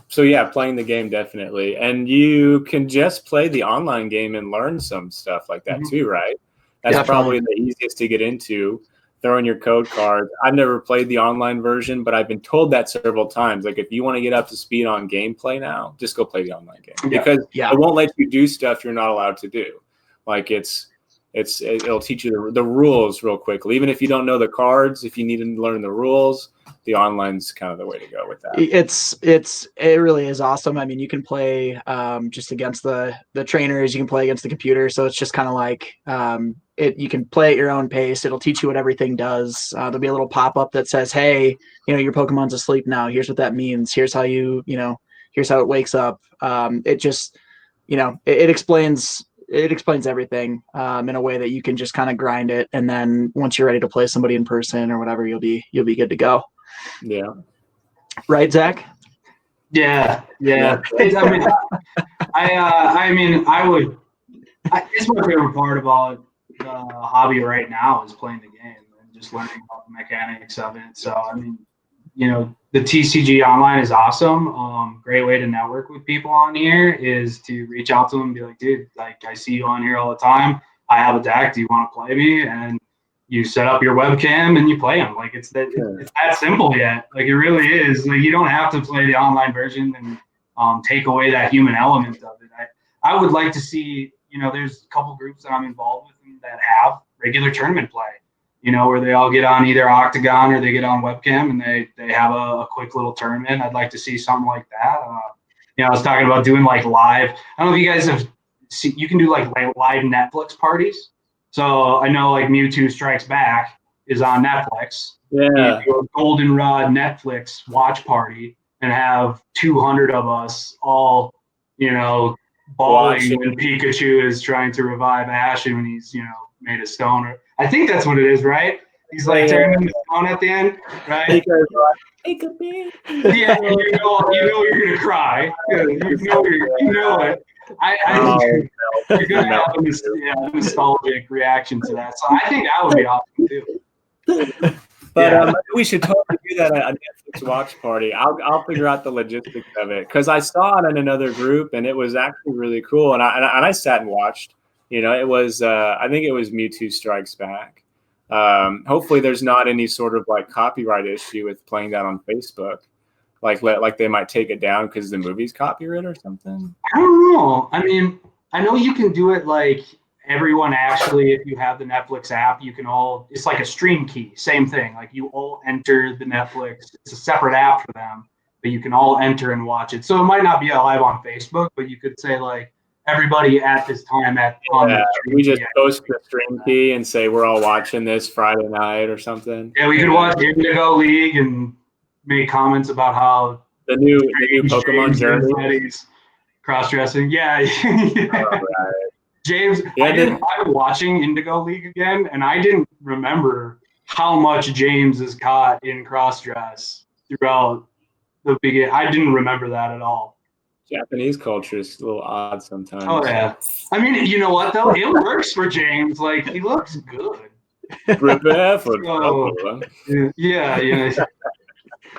So yeah, playing the game definitely, and you can just play the online game and learn some stuff like that too, right? That's probably the easiest to get into. Throwing your code card. I've never played the online version, but I've been told that several times. Like if you want to get up to speed on gameplay now, just go play the online game because it won't let you do stuff you're not allowed to do. Like it'll teach you the rules real quickly. Even if you don't know the cards, if you need to learn the rules, the online's kind of the way to go with that.
It really is awesome. I mean, you can play just against the trainers. You can play against the computer. So it's just kind of like you can play at your own pace. It'll teach you what everything does. There'll be a little pop-up that says, hey, your Pokemon's asleep now. Here's what that means. Here's how here's how it wakes up. It just, it explains everything in a way that you can just kind of grind it. And then once you're ready to play somebody in person or whatever, you'll be good to go.
Yeah.
Right, Zach?
Yeah. It's my favorite part about the hobby right now is playing the game and just learning about the mechanics of it. So, the TCG online is awesome. Great way to network with people on here is to reach out to them and be like, dude, like I see you on here all the time. I have a deck. Do you want to play me? And you set up your webcam and you play them. Like it's that simple yet. Like it really is. Like you don't have to play the online version and take away that human element of it. I would like to see, there's a couple groups that I'm involved with that have regular tournament play, where they all get on either Octagon or they get on webcam and they have a quick little tournament. I'd like to see something like that. I was talking about doing like live. I don't know if you guys have seen, you can do like live Netflix parties. So I know like Mewtwo Strikes Back is on Netflix.
Yeah.
You do a Goldenrod Netflix watch party and have 200 of us all, bawling when Pikachu is trying to revive Ash when he's, made a stone. I think that's what it is, right? He's like turning into stone at the end, right?
Pikachu.
Yeah, you know you're gonna cry. You know it. You're gonna have a nostalgic reaction to that. So I think that would be awesome too.
But we should totally do that at a Netflix watch party. I'll figure out the logistics of it because I saw it in another group and it was actually really cool. And I sat and watched. It was I think it was Mewtwo Strikes Back. Hopefully, there's not any sort of like copyright issue with playing that on Facebook. Like they might take it down because the movie's copyright or something.
I don't know. I mean, I know you can do it like everyone actually, if you have the Netflix app, you can all, it's like a stream key, same thing. Like you all enter the Netflix, it's a separate app for them, but you can all enter and watch it. So it might not be live on Facebook, but you could say like everybody at this time
we just post the stream key and say we're all watching this Friday night or something.
Yeah, we could watch Indigo League and made comments about how
the new Pokemon journey
cross-dressing. Yeah. Yeah.
Oh, right.
James, I'm watching Indigo League again, and I didn't remember how much James is caught in cross-dress throughout the beginning. I didn't remember that at all.
Japanese culture is a little odd sometimes.
Oh yeah. I mean, you know what though? It works for James. Like he looks good.
Prepare for
trouble. Yeah.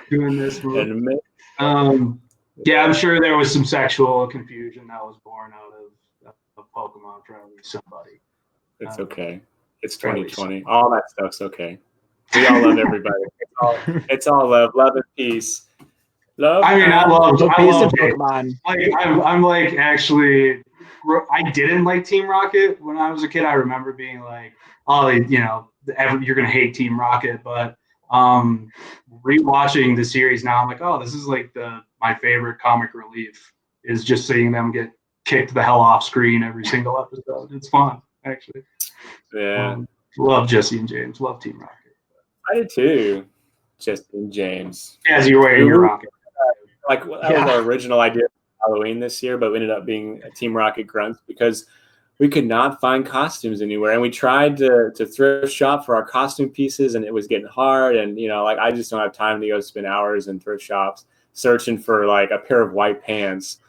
Doing this. Yeah, I'm sure there was some sexual confusion that was born out of Pokemon for at least somebody.
It's okay. It's 2020. All that stuff's okay. We all love everybody. It's all love and peace. Love.
I mean, I love
Pokemon.
Like, I'm like actually, I didn't like Team Rocket when I was a kid. I remember being like, oh, you're gonna hate Team Rocket, but rewatching the series now, I'm like, oh, this is like my favorite comic relief is just seeing them get kicked the hell off screen every single episode. It's fun, actually.
Yeah.
Love Jesse and James. Love Team Rocket.
I did too. Jesse and James.
As you're wearing your Rocket.
Like that was our original idea for Halloween this year, but we ended up being a Team Rocket grunts because we could not find costumes anywhere, and we tried to thrift shop for our costume pieces, and it was getting hard. And like I just don't have time to go spend hours in thrift shops searching for like a pair of white pants,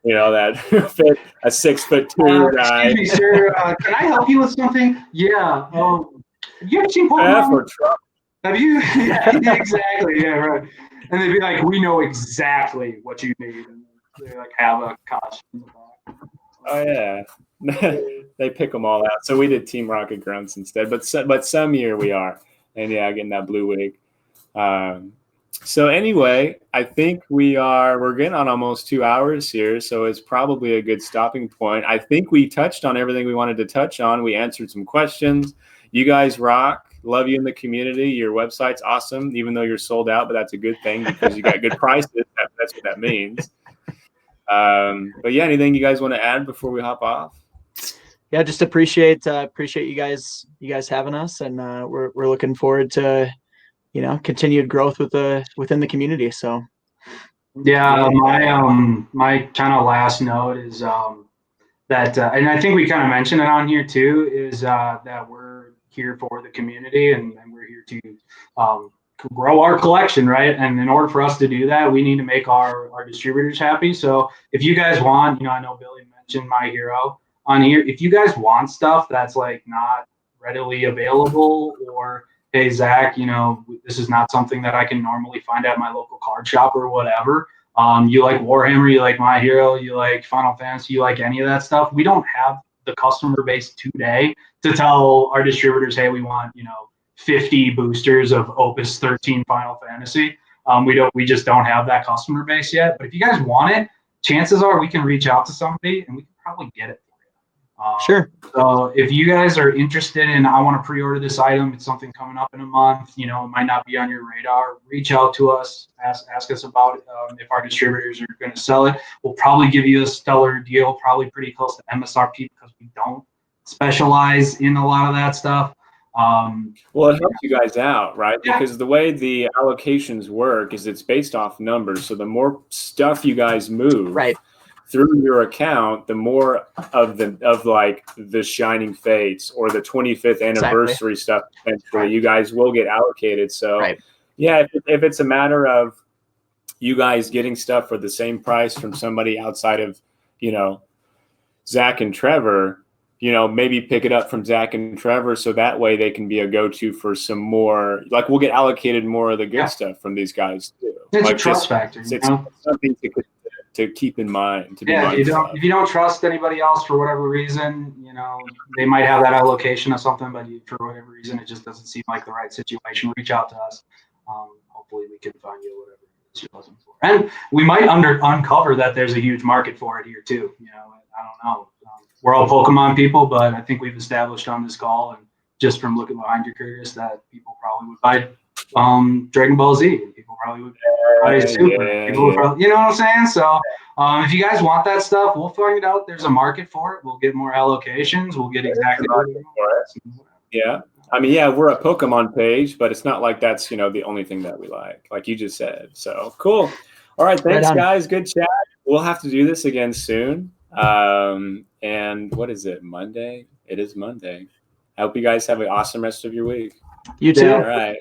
that fit a 6'2" guy.
Excuse me, sir. Can I help you with something? Yeah. You ever seen Pokemon? Have you? Yeah, exactly. Yeah, right. And they'd be like, "We know exactly what you need," and they like have a costume.
Oh yeah. They pick them all out. So we did Team Rocket grunts instead, but some year we are, and getting that blue wig. So anyway, I think we're getting on almost 2 hours here, so it's probably a good stopping point. I think we touched on everything we wanted to touch on. We answered some questions. You guys rock. Love you in the community. Your website's awesome, even though you're sold out, but that's a good thing because you got good prices. That's what that means. But yeah, anything you guys want to add before we hop off?
Yeah, just appreciate you guys having us, and we're looking forward to continued growth within the community. So
yeah, my kind of last note is that, and I think we kind of mentioned it on here too, is that we're here for the community, and we're here to grow our collection, right? And in order for us to do that, we need to make our distributors happy. So if you guys want, I know Billy mentioned My Hero on here. If you guys want stuff that's like not readily available, or hey Zach, this is not something that I can normally find at my local card shop or whatever. You like Warhammer, you like My Hero, you like Final Fantasy, you like any of that stuff. We don't have the customer base today to tell our distributors, hey, we want 50 boosters of Opus 13 Final Fantasy. We just don't have that customer base yet. But if you guys want it, chances are we can reach out to somebody and we can probably get it for you.
Sure.
So if you guys are interested in, I want to pre-order this item, it's something coming up in a month, it might not be on your radar, reach out to us, ask us about it. If our distributors are going to sell it, we'll probably give you a stellar deal, probably pretty close to MSRP, because we don't specialize in a lot of that stuff.
Well, it helps you guys out, right? Yeah. Because the way the allocations work is it's based off numbers. So the more stuff you guys move through your account, the more of the Shining Fates or the 25th anniversary stuff potentially you guys will get allocated. So yeah, if it's a matter of you guys getting stuff for the same price from somebody outside of, Zach and Trevor, maybe pick it up from Zach and Trevor, so that way they can be a go-to for some more. Like we'll get allocated more of the good stuff from these guys too.
It's a trust factor.
It's something to keep in mind.
If you don't trust anybody else for whatever reason, they might have that allocation of something, but for whatever reason it just doesn't seem like the right situation. Reach out to us. Hopefully we can find you whatever it is you're looking for, and we might uncover that there's a huge market for it here too. I don't know. We're all Pokemon people, but I think we've established on this call and just from looking behind your curtains that people probably would buy Dragon Ball Z. People probably would buy Super. People would probably, you know what I'm saying? So if you guys want that stuff, we'll find out there's a market for it. We'll get more allocations. We'll get exactly what we want.
Yeah. I mean, yeah, we're a Pokemon page, but it's not like that's, the only thing that we like you just said. So cool. All right. Thanks,
Right on.
guys. Good chat. We'll have to do this again soon. And what is it? Monday? It is Monday. I hope you guys have an awesome rest of your week.
You too.
All right.